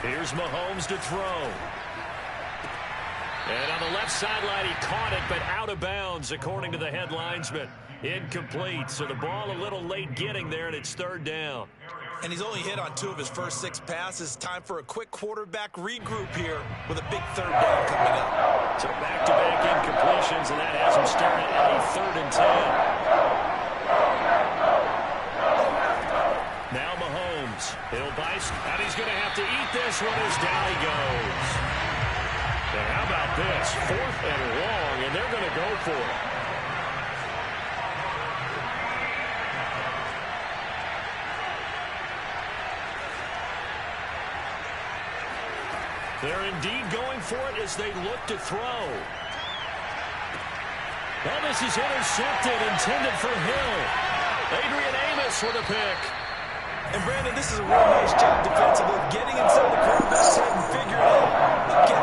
Here's Mahomes to throw. And on the left sideline, he caught it, but out of bounds, according to the head linesman. Incomplete, so the ball a little late getting there, and it's 3rd down. And he's only hit on 2 of his first 6 passes. Time for a quick quarterback regroup here with a big 3rd down coming up. So back-to-back incompletions, and that has him starting at a 3rd and 10. Now Mahomes. He'll bite, and he's going to have to eat this one as down he goes. And how about this? 4th and long, and they're going to go for it. They're indeed going for it as they look to throw. Well, this is intercepted, intended for Hill. Adrian Amos with a pick. And, Brandon, this is a real nice job defensively, getting inside the quarterback's head and figuring out, okay,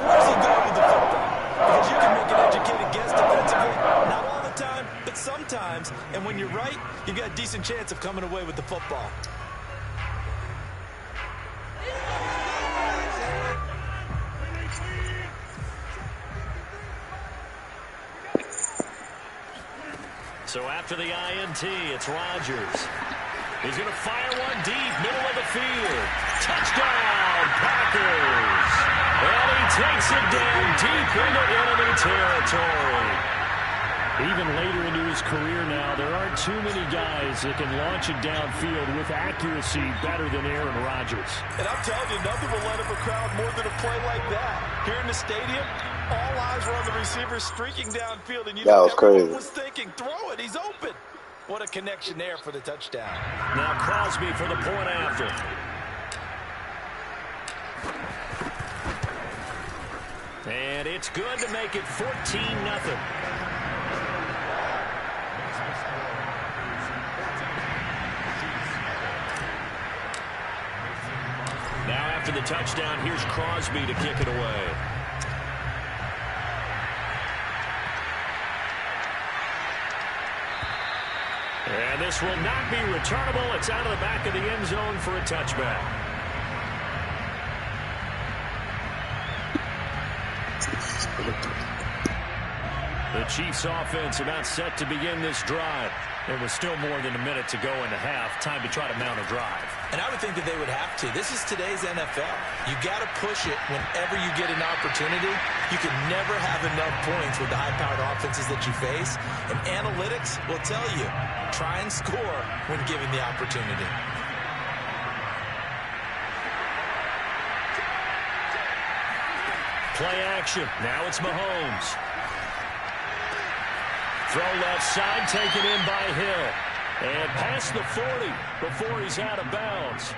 where's he going with the football? Because you can make an educated guess defensively, not all the time, but sometimes. And when you're right, you've got a decent chance of coming away with the football. So after the INT, it's Rodgers. He's going to fire one deep, middle of the field. Touchdown, Packers! And he takes it down deep into enemy territory. Even later into his career now, there aren't too many guys that can launch it downfield with accuracy better than Aaron Rodgers. And I'm telling you, nothing will let up a crowd more than a play like that. Here in the stadium, all eyes were on the receiver streaking downfield, and you know everyone was thinking, throw it, he's open. What a connection there for the touchdown. Now Crosby for the point after. And it's good to make it 14-0. Now after the touchdown, here's Crosby to kick it away. And this will not be returnable. It's out of the back of the end zone for a touchback. The Chiefs offense about set to begin this drive. There was still more than a minute to go in the half. Time to try to mount a drive. And I would think that they would have to. This is today's NFL. You got to push it whenever you get an opportunity. You can never have enough points with the high-powered offenses that you face. And analytics will tell you, try and score when given the opportunity. Play action. Now it's Mahomes. Throw left side, taken in by Hill. And past the 40 before he's out of bounds.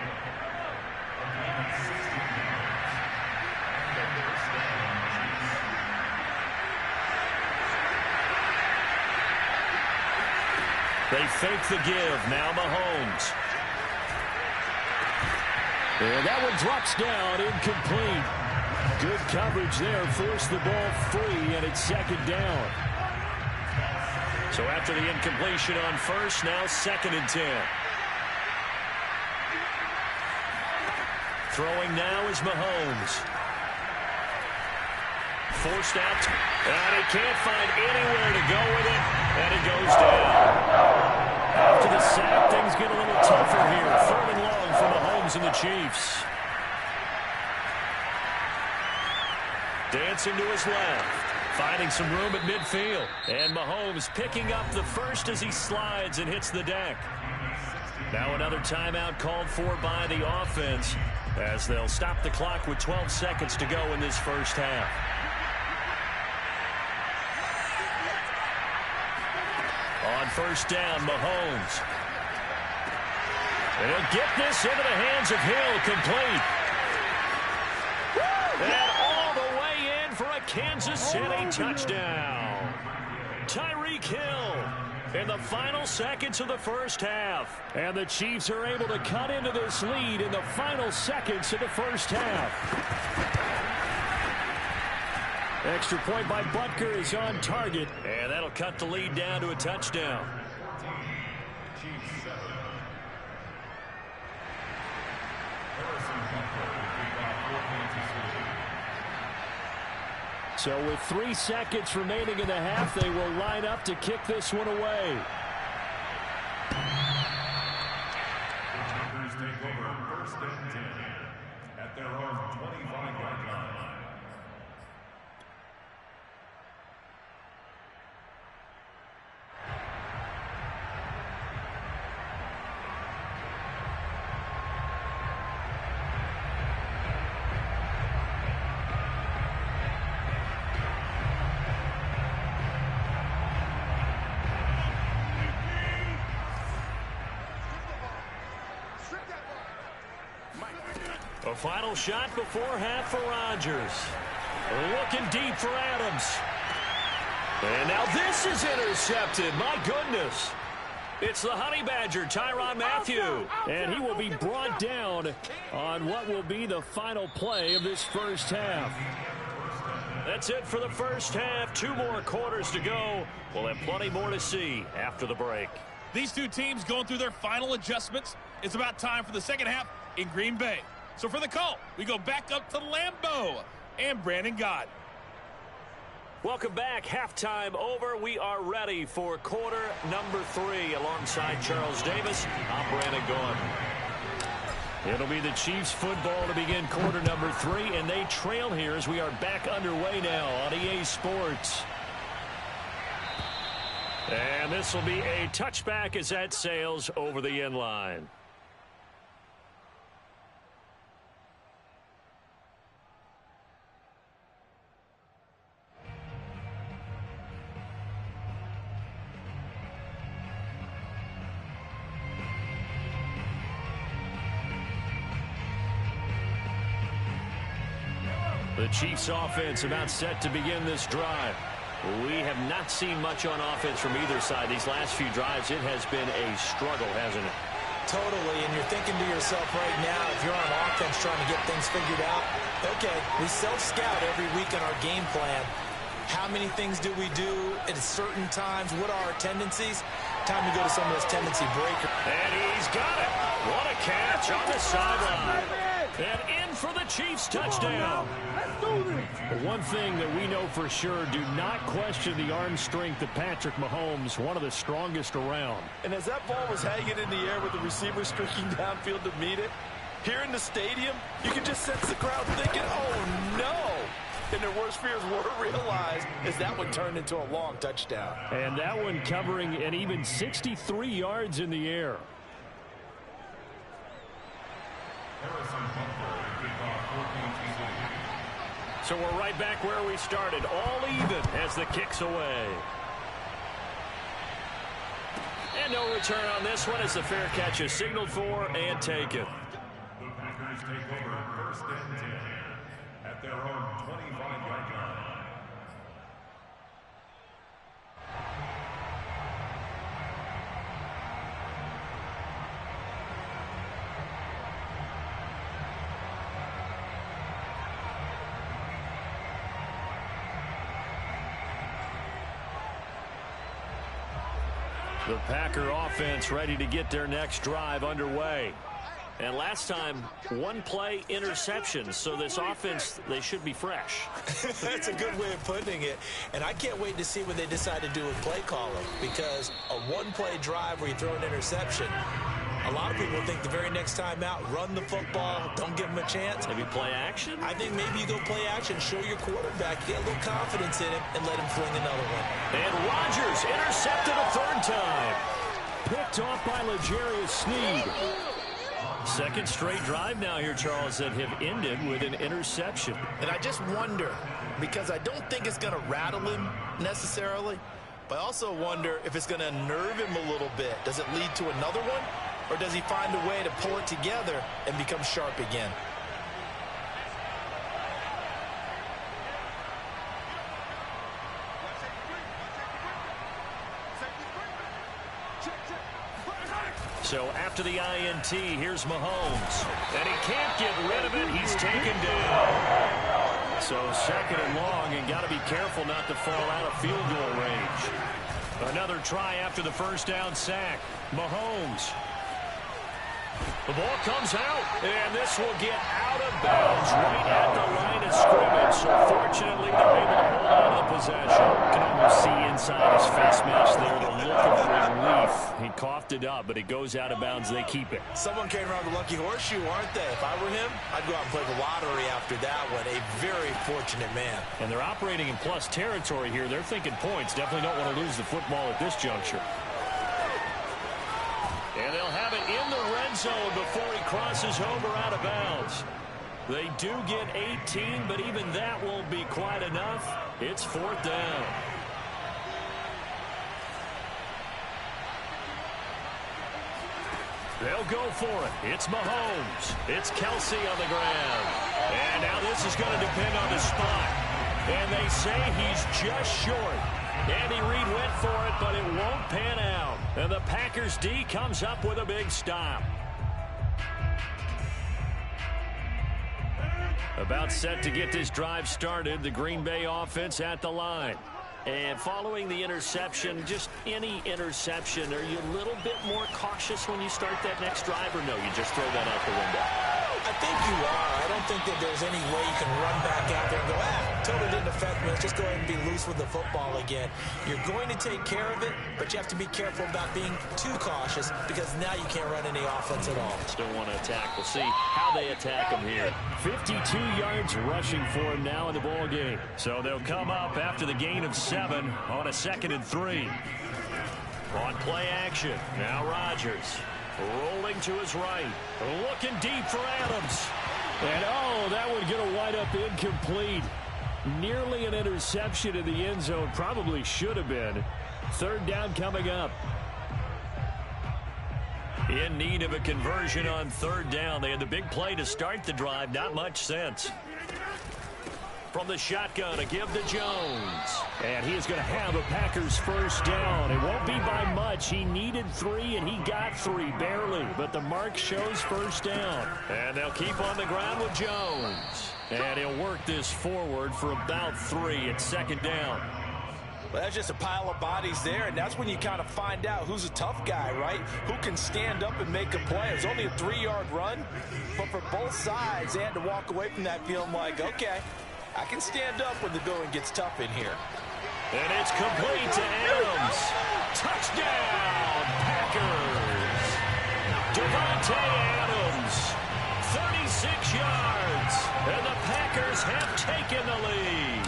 They fake the give. Now Mahomes. And that one drops down, incomplete. Good coverage there. Forced the ball free, and it's 2nd down. So after the incompletion on first, now 2nd and 10. Throwing now is Mahomes. Forced out, and he can't find anywhere to go with it, and he goes down. After the sack, things get a little tougher here. 3rd and long for Mahomes and the Chiefs. Dancing to his left. Finding some room at midfield. And Mahomes picking up the first as he slides and hits the deck. Now another timeout called for by the offense as they'll stop the clock with 12 seconds to go in this first half. On first down, Mahomes. And he'll get this into the hands of Hill, complete. And all the way in for a Kansas City touchdown. Tyreek Hill in the final seconds of the first half. And the Chiefs are able to cut into this lead in the final seconds of the first half. Extra point by Butker is on target, and that'll cut the lead down to a touchdown. So with 3 seconds remaining in the half, they will line up to kick this one away. Packers take over 1st and 10 at their own 25-yard line. A final shot before half for Rodgers. Looking deep for Adams. And now this is intercepted. My goodness. It's the Honey Badger, Tyrann Mathieu. And he will be brought down on what will be the final play of this first half. That's it for the first half. 2 more quarters to go. We'll have plenty more to see after the break. These two teams going through their final adjustments. It's about time for the second half in Green Bay. So for the call, we go back up to Lambeau and Brandon Gott. Welcome back. Halftime over. We are ready for quarter number 3. Alongside Charles Davis, I'm Brandon Gott. It'll be the Chiefs football to begin quarter number 3, and they trail here as we are back underway now on EA Sports. And this will be a touchback as that sails over the end line. The Chiefs offense about set to begin this drive. We have not seen much on offense from either side. These last few drives, it has been a struggle, hasn't it? Totally, and you're thinking to yourself right now, if you're on offense trying to get things figured out, okay, we self-scout every week on our game plan. How many things do we do at certain times? What are our tendencies? Time to go to some of those tendency breakers. And he's got it. What a catch on the sideline. And in for the Chiefs touchdown. Let's do this. One thing that we know for sure, do not question the arm strength of Patrick Mahomes, one of the strongest around. And as that ball was hanging in the air with the receiver streaking downfield to meet it, here in the stadium, you can just sense the crowd thinking, oh no. And their worst fears were realized as that one turned into a long touchdown. And that one covering an even 63 yards in the air. So we're right back where we started, all even as the kick's away. And no return on this one as the fair catch is signaled for and taken. The Packers take over 1st and 10 at their own 25-yard line. The Packer offense ready to get their next drive underway. And last time, 1 play interception. So this offense, they should be fresh. That's a good way of putting it. And I can't wait to see what they decide to do with play calling. Because a 1-play drive where you throw an interception, a lot of people think the very next time out, run the football, don't give them a chance. Maybe play action? I think maybe you go play action, show your quarterback, get a little confidence in him, and let him fling another one. And Rodgers intercepted a 3rd time. Picked off by L'Jarius Sneed. Second straight drive now here, Charles, that have ended with an interception. And I just wonder, because I don't think it's going to rattle him necessarily, but I also wonder if it's going to unnerve him a little bit. Does it lead to another one? Or does he find a way to pull it together and become sharp again? So after the INT, here's Mahomes. And he can't get rid of it. He's taken down. So second and long, and got to be careful not to fall out of field goal range. Another try after the first down sack. Mahomes. The ball comes out, and this will get out of bounds right at the line of scrimmage. So fortunately, they're able to hold on to the possession. You can almost see inside his face mask there the look of relief. He coughed it up, but it goes out of bounds. They keep it. Someone came around the lucky horseshoe, aren't they? If I were him, I'd go out and play the lottery after that one. A very fortunate man. And they're operating in plus territory here. They're thinking points. Definitely don't want to lose the football at this juncture. And they'll have it in the red zone before he crosses over out of bounds. They do get 18, but even that won't be quite enough. It's fourth down. They'll go for it. It's Mahomes. It's Kelsey on the ground. And now this is going to depend on the spot. And they say he's just short. Andy Reid went for it, but it won't pan out. And the Packers D comes up with a big stop. About set to get this drive started, the Green Bay offense at the line. And following the interception, just any interception, are you a little bit more cautious when you start that next drive, or no, you just throw that out the window? I think you are. I don't think that there's any way you can run back out there and go, totally didn't affect me. Let's just go ahead and be loose with the football again. You're going to take care of it, but you have to be careful about being too cautious because now you can't run any offense at all. Still want to attack. We'll see how they attack him here. 52 yards rushing for him now in the ball game. So they'll come up after the gain of 7 on a 2nd and 3. On play action. Now Rodgers. Rolling to his right. Looking deep for Adams. And, that would get a wind up incomplete. Nearly an interception in the end zone. Probably should have been. Third down coming up. In need of a conversion on third down. They had the big play to start the drive. Not much sense. From the shotgun, a give to Jones. And he is going to have a Packers first down. It won't be by much. He needed 3, and he got 3, barely. But the mark shows first down. And they'll keep on the ground with Jones. And he'll work this forward for about 3 at second down. Well, that's just a pile of bodies there, and that's when you kind of find out who's a tough guy, right? Who can stand up and make a play. It's only a 3-yard run, but for both sides, they had to walk away from that feeling like, okay, I can stand up when the going gets tough in here. And it's complete to Adams. Touchdown, Packers. Devontae Adams, 36 yards. And the Packers have taken the lead.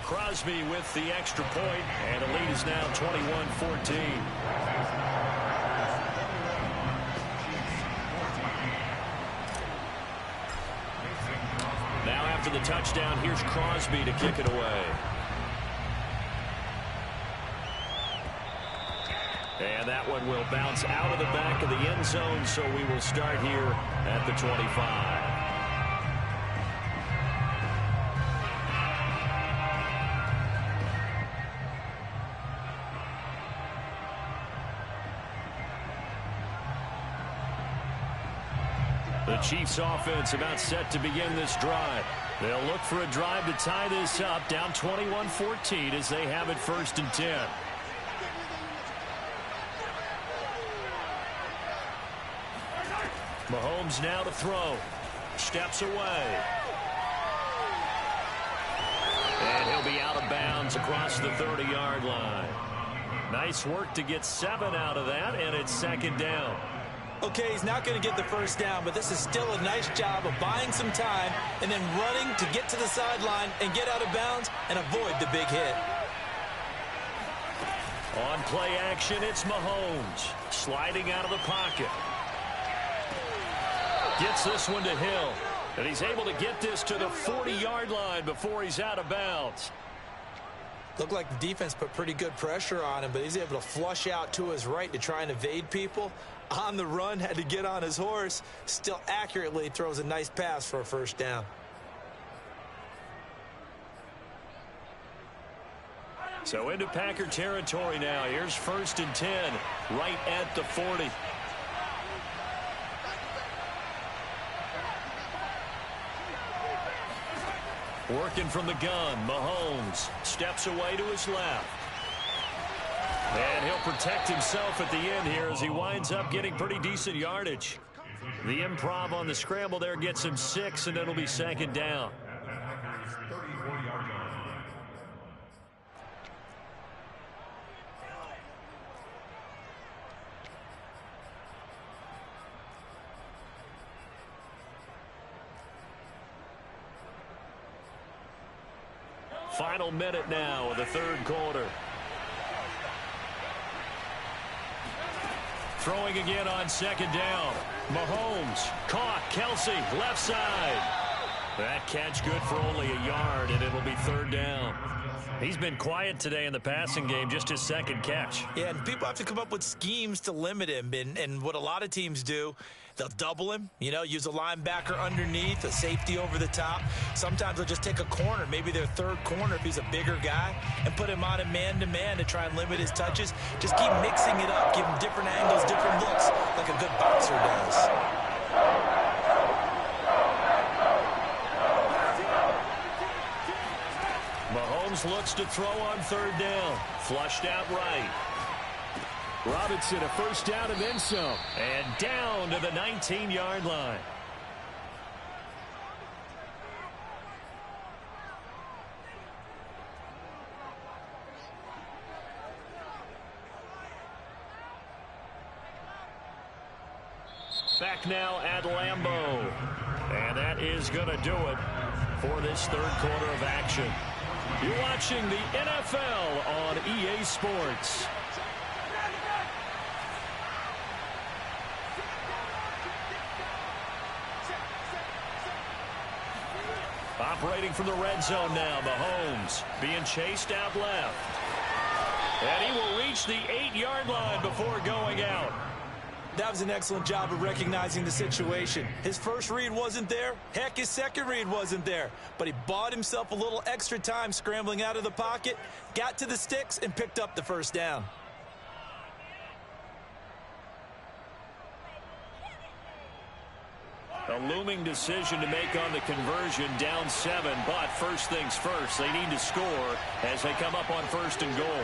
Crosby with the extra point, and the lead is now 21-14. Now after the touchdown, here's Crosby to kick it away. And that one will bounce out of the back of the end zone, so we will start here at the 25. The Chiefs offense about set to begin this drive. They'll look for a drive to tie this up, down 21-14 as they have it 1st and 10. Mahomes now to throw. Steps away. And he'll be out of bounds across the 30-yard line. Nice work to get 7 out of that, and it's second down. Okay, he's not going to get the first down, but this is still a nice job of buying some time and then running to get to the sideline and get out of bounds and avoid the big hit. On play action, it's Mahomes. Sliding out of the pocket. Gets this one to Hill. And he's able to get this to the 40-yard line before he's out of bounds. Looked like the defense put pretty good pressure on him, but he's able to flush out to his right to try and evade people. On the run, had to get on his horse. Still accurately throws a nice pass for a first down. So into Packer territory now. Here's 1st and 10, right at the 40. Working from the gun, Mahomes steps away to his left. And he'll protect himself at the end here as he winds up getting pretty decent yardage. The improv on the scramble there gets him 6, and it'll be 2nd down. Final minute now of the 3rd quarter. Throwing again on 2nd down. Mahomes caught. Kelsey left side. That catch good for only a yard, and it'll be 3rd down. He's been quiet today in the passing game, just his 2nd catch. Yeah, and people have to come up with schemes to limit him. And what a lot of teams do, they'll double him, use a linebacker underneath, a safety over the top. Sometimes they'll just take a corner, maybe their 3rd corner if he's a bigger guy, and put him on a man-to-man to try and limit his touches. Just keep mixing it up, give him different angles, different looks, like a good boxer does. Mahomes looks to throw on 3rd down. Flushed out right. Robinson, a 1st down and then some. And down to the 19-yard line. Back now at Lambeau. And that is going to do it for this 3rd quarter of action. You're watching the NFL on EA Sports. Operating from the red zone now, Mahomes being chased out left. And he will reach the 8-yard line before going out. That was an excellent job of recognizing the situation. His first read wasn't there. Heck, his second read wasn't there. But he bought himself a little extra time scrambling out of the pocket, got to the sticks, and picked up the 1st down. A looming decision to make on the conversion, down 7, but first things first, they need to score as they come up on 1st and goal.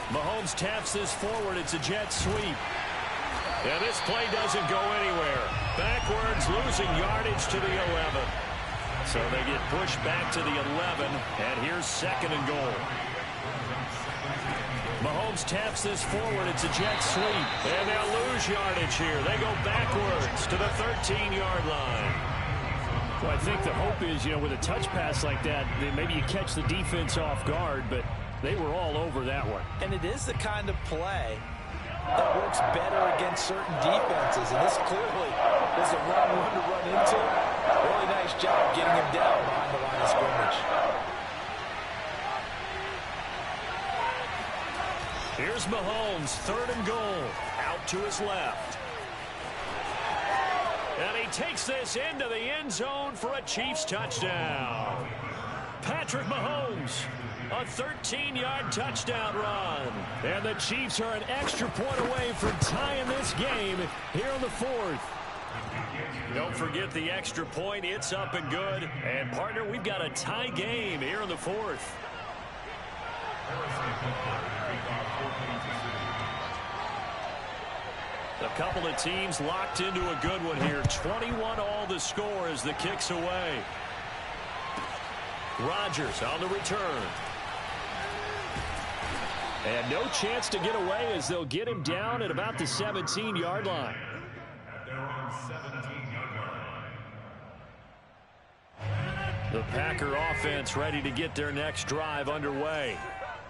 Mahomes taps this forward. It's a jet sweep. And this play doesn't go anywhere. Backwards, losing yardage to the 11. So they get pushed back to the 11, and here's 2nd and goal. Mahomes taps this forward. It's a jet sweep. And they'll lose yardage here. They go backwards to the 13-yard line. Well, I think the hope is, with a touch pass like that, then maybe you catch the defense off guard, but they were all over that one. And it is the kind of play that works better against certain defenses. And this clearly is a wrong one to run into. Really nice job getting him down behind the line of scrimmage. Here's Mahomes, 3rd and goal, out to his left. And he takes this into the end zone for a Chiefs touchdown. Patrick Mahomes, a 13-yard touchdown run. And the Chiefs are an extra point away from tying this game here in the 4th. Don't forget the extra point. It's up and good. And, partner, we've got a tie game here in the 4th. A couple of teams locked into a good one here. 21 all the score as the kick's away. Rodgers on the return. And no chance to get away as they'll get him down at about the 17-yard line. At their own 17-yard line. The Packer offense ready to get their next drive underway.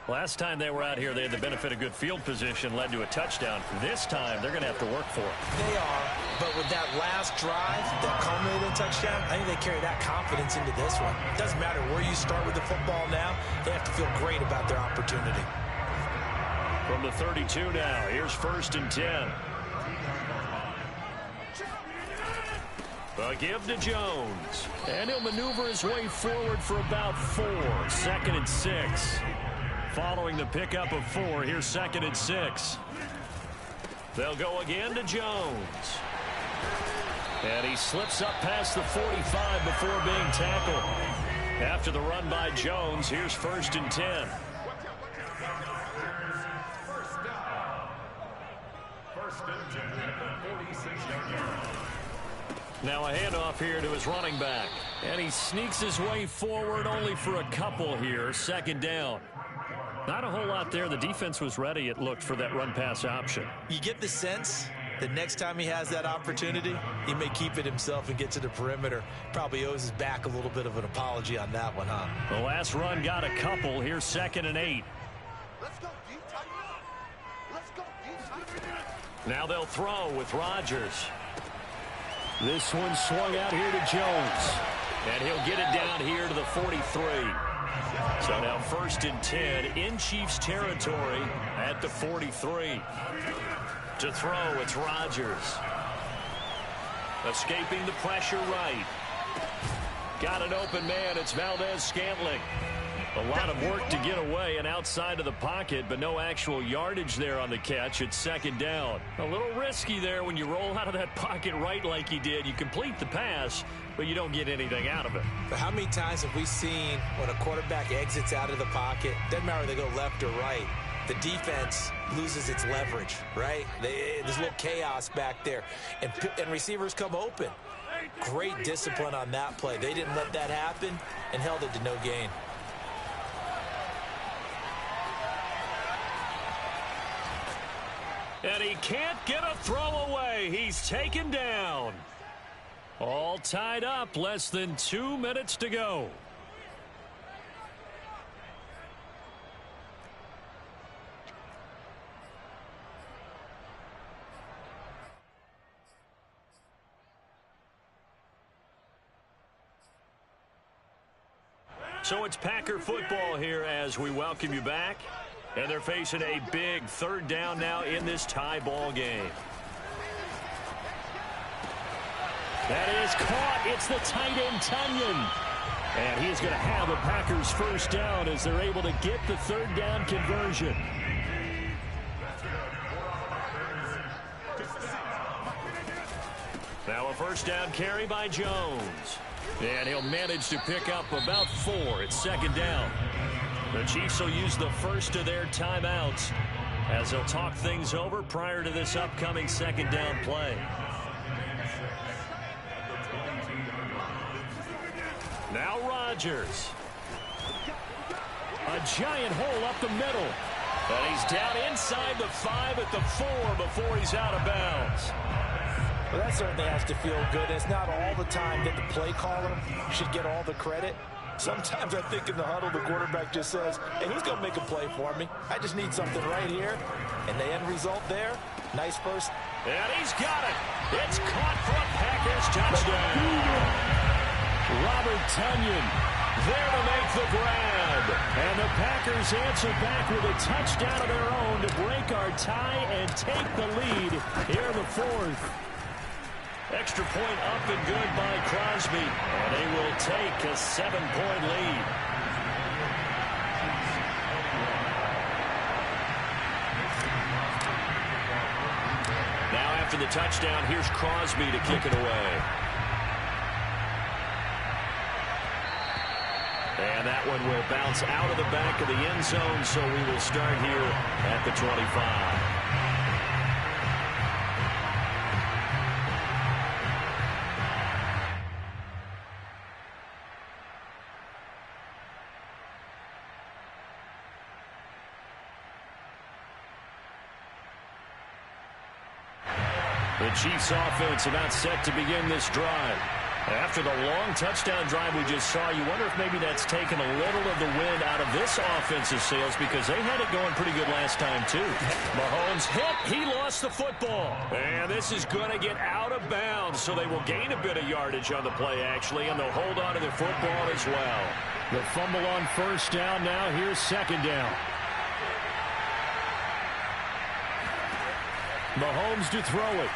Last time they were out here, they had the benefit of good field position, led to a touchdown. This time, they're going to have to work for it. They are, but with that last drive that culminated in a touchdown, I think they carry that confidence into this one. It doesn't matter where you start with the football now. They have to feel great about their opportunity. From the 32 now, here's 1st and 10. A give to Jones. And he'll maneuver his way forward for about 4. 2nd and 6. Following the pickup of 4, here's 2nd and 6. They'll go again to Jones. And he slips up past the 45 before being tackled. After the run by Jones, here's 1st and 10. Now a handoff here to his running back. And he sneaks his way forward only for a couple here. 2nd down. Not a whole lot there. The defense was ready, it looked, for that run-pass option. You get the sense that next time he has that opportunity, he may keep it himself and get to the perimeter. Probably owes his back a little bit of an apology on that one, huh? The last run got a couple. Here's 2nd and 8. Let's go deep, tighten up. Let's go deep, tighten up. Now they'll throw with Rodgers. This one swung out here to Jones. And he'll get it down here to the 43. So now 1st and 10 in Chiefs territory at the 43. To throw, it's Rodgers. Escaping the pressure right. Got an open man, it's Valdez-Scantling. A lot of work to get away and outside of the pocket, but no actual yardage there on the catch. It's 2nd down. A little risky there when you roll out of that pocket right like he did. You complete the pass, but you don't get anything out of it. But how many times have we seen when a quarterback exits out of the pocket, doesn't matter if they go left or right, the defense loses its leverage, right? There's a little chaos back there, and receivers come open. Great discipline on that play. They didn't let that happen and held it to no gain. And he can't get a throw away. He's taken down. All tied up. Less than 2 minutes to go. So it's Packer football here as we welcome you back. And they're facing a big 3rd down now in this tie ball game. That is caught. It's the tight end, Tunyon. And he's going to have a Packers 1st down as they're able to get the 3rd down conversion. Now a 1st down carry by Jones. And he'll manage to pick up about 4. It's 2nd down. The Chiefs will use the first of their timeouts as they'll talk things over prior to this upcoming 2nd down play. Now Rodgers. A giant hole up the middle. And he's down inside the 5 at the 4 before he's out of bounds. Well, that certainly has to feel good. It's not all the time that the play caller should get all the credit. Sometimes I think in the huddle, the quarterback just says, hey, he's going to make a play for me. I just need something right here. And the end result there, nice first. And he's got it. It's caught for a Packers touchdown. Robert Tunyon there to make the grab. And the Packers answer back with a touchdown of their own to break our tie and take the lead here in the 4th. Extra point up and good by Crosby. And they will take a 7-point lead. Now after the touchdown, here's Crosby to kick it away. And that one will bounce out of the back of the end zone, so we will start here at the 25. The Chiefs offense about set to begin this drive. After the long touchdown drive we just saw, you wonder if maybe that's taken a little of the wind out of this offensive sails because they had it going pretty good last time too. Mahomes hit. He lost the football. And this is going to get out of bounds, so they will gain a bit of yardage on the play actually, and they'll hold on to the football as well. The fumble on 1st down now. Here's 2nd down. Mahomes to throw it.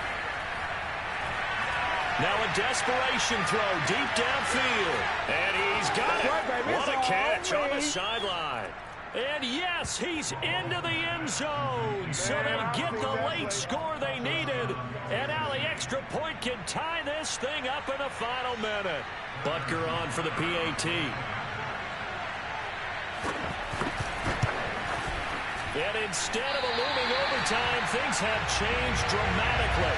Now a desperation throw deep downfield. And he's got it. What a catch on the sideline. And yes, he's into the end zone. So they get the late score they needed. And now the extra point can tie this thing up in the final minute. Butker on for the PAT. And instead of a looming overtime, things have changed dramatically.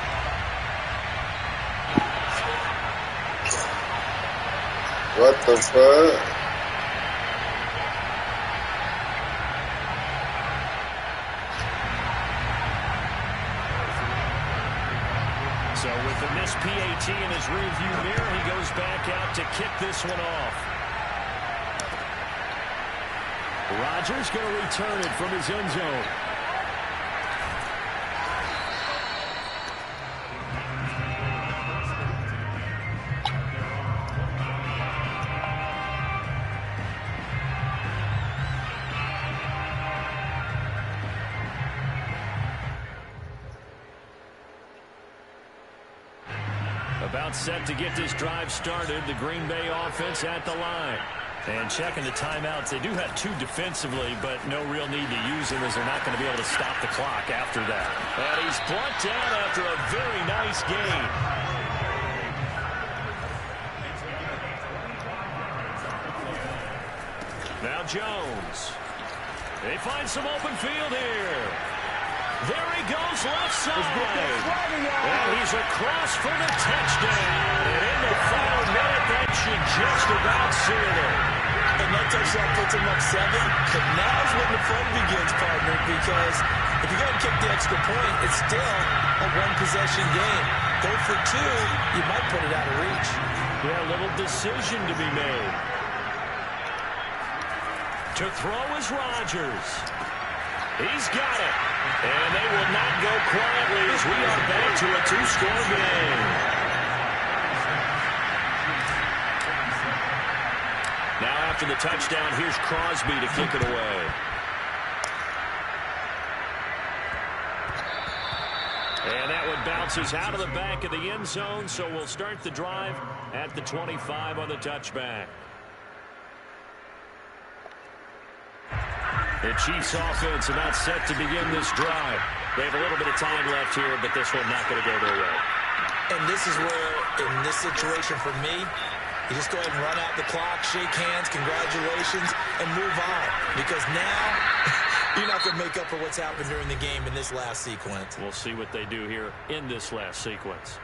What the fuck? So with the missed PAT in his rearview mirror, he goes back out to kick this one off. Rodgers going to return it from his end zone. About set to get this drive started. The Green Bay offense at the line. And checking the timeouts. They do have two defensively, but no real need to use them as they're not going to be able to stop the clock after that. And he's brought down after a very nice gain. Now Jones. They find some open field here. There he goes left side. And he's across for the touchdown. And in the final minute, that should just about seal it. And that touchdown puts him up 7. But now's when the fun begins, partner, because if you go and kick the extra point, it's still a one-possession game. Go for 2, you might put it out of reach. Yeah, a little decision to be made. To throw is Rodgers. He's got it. And they will not go quietly as we are back to a 2-score game. Now after the touchdown, here's Crosby to kick it away. And that one bounces out of the back of the end zone, so we'll start the drive at the 25 on the touchback. The Chiefs offense about set to begin this drive. They have a little bit of time left here, but this one not going to go their way. And this is where, in this situation for me, you just go ahead and run out the clock, shake hands, congratulations, and move on. Because now, you're not going to make up for what's happened during the game in this last sequence. We'll see what they do here in this last sequence.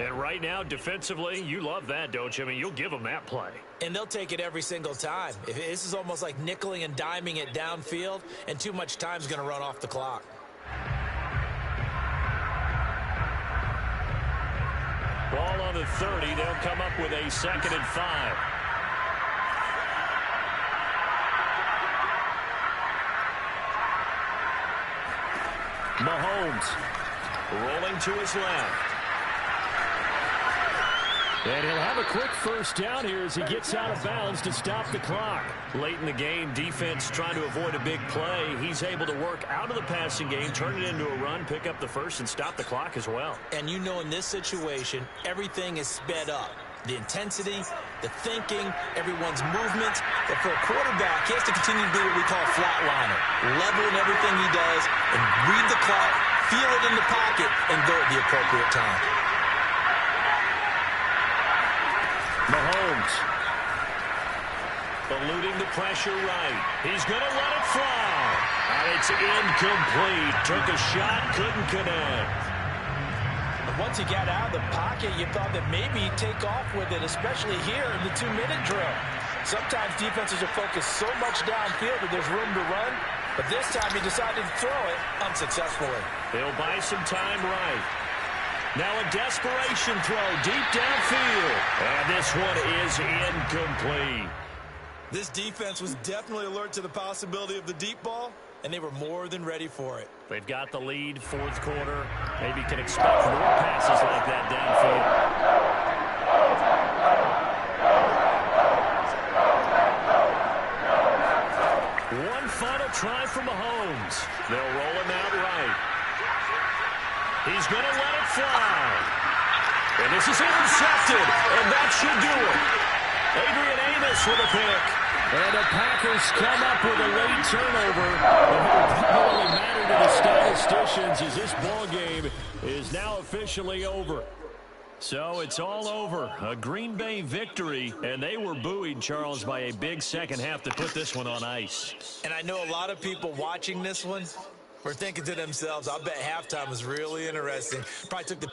And right now, defensively, you love that, don't you? I mean, you'll give them that play. And they'll take it every single time. This is almost like nickeling and diming it downfield, and too much time's going to run off the clock. Ball on the 30. They'll come up with a 2nd and 5. Mahomes rolling to his left. And he'll have a quick first down here as he gets out of bounds to stop the clock. Late in the game, defense trying to avoid a big play. He's able to work out of the passing game, turn it into a run, pick up the first, and stop the clock as well. And you know in this situation, everything is sped up. The intensity, the thinking, everyone's movement. But for a quarterback, he has to continue to do what we call flatliner. Level in everything he does and read the clock, feel it in the pocket, and go at the appropriate time. Mahomes eluding the pressure right. He's going to let it fly. And it's incomplete. Took a shot, couldn't connect. But once he got out of the pocket, you thought that maybe he'd take off with it, especially here in the 2-minute drill. Sometimes defenses are focused so much downfield that there's room to run. But this time he decided to throw it unsuccessfully. They'll buy some time right. Now a desperation throw deep downfield. And this one is incomplete. This defense was definitely alert to the possibility of the deep ball, and they were more than ready for it. They've got the lead, 4th quarter. Maybe can expect more passes like that downfield. One final try from Mahomes. They'll roll him out right. He's going to let it fly. And This is intercepted, and that should do it. Adrian Amos with a pick. And the Packers come up with a late turnover. And it will probably matter to the statisticians as this ball game is now officially over. So it's all over. A Green Bay victory, and they were buoyed, Charles, by a big second half to put this one on ice. And I know a lot of people watching this one were thinking to themselves, I bet halftime was really interesting. Probably took the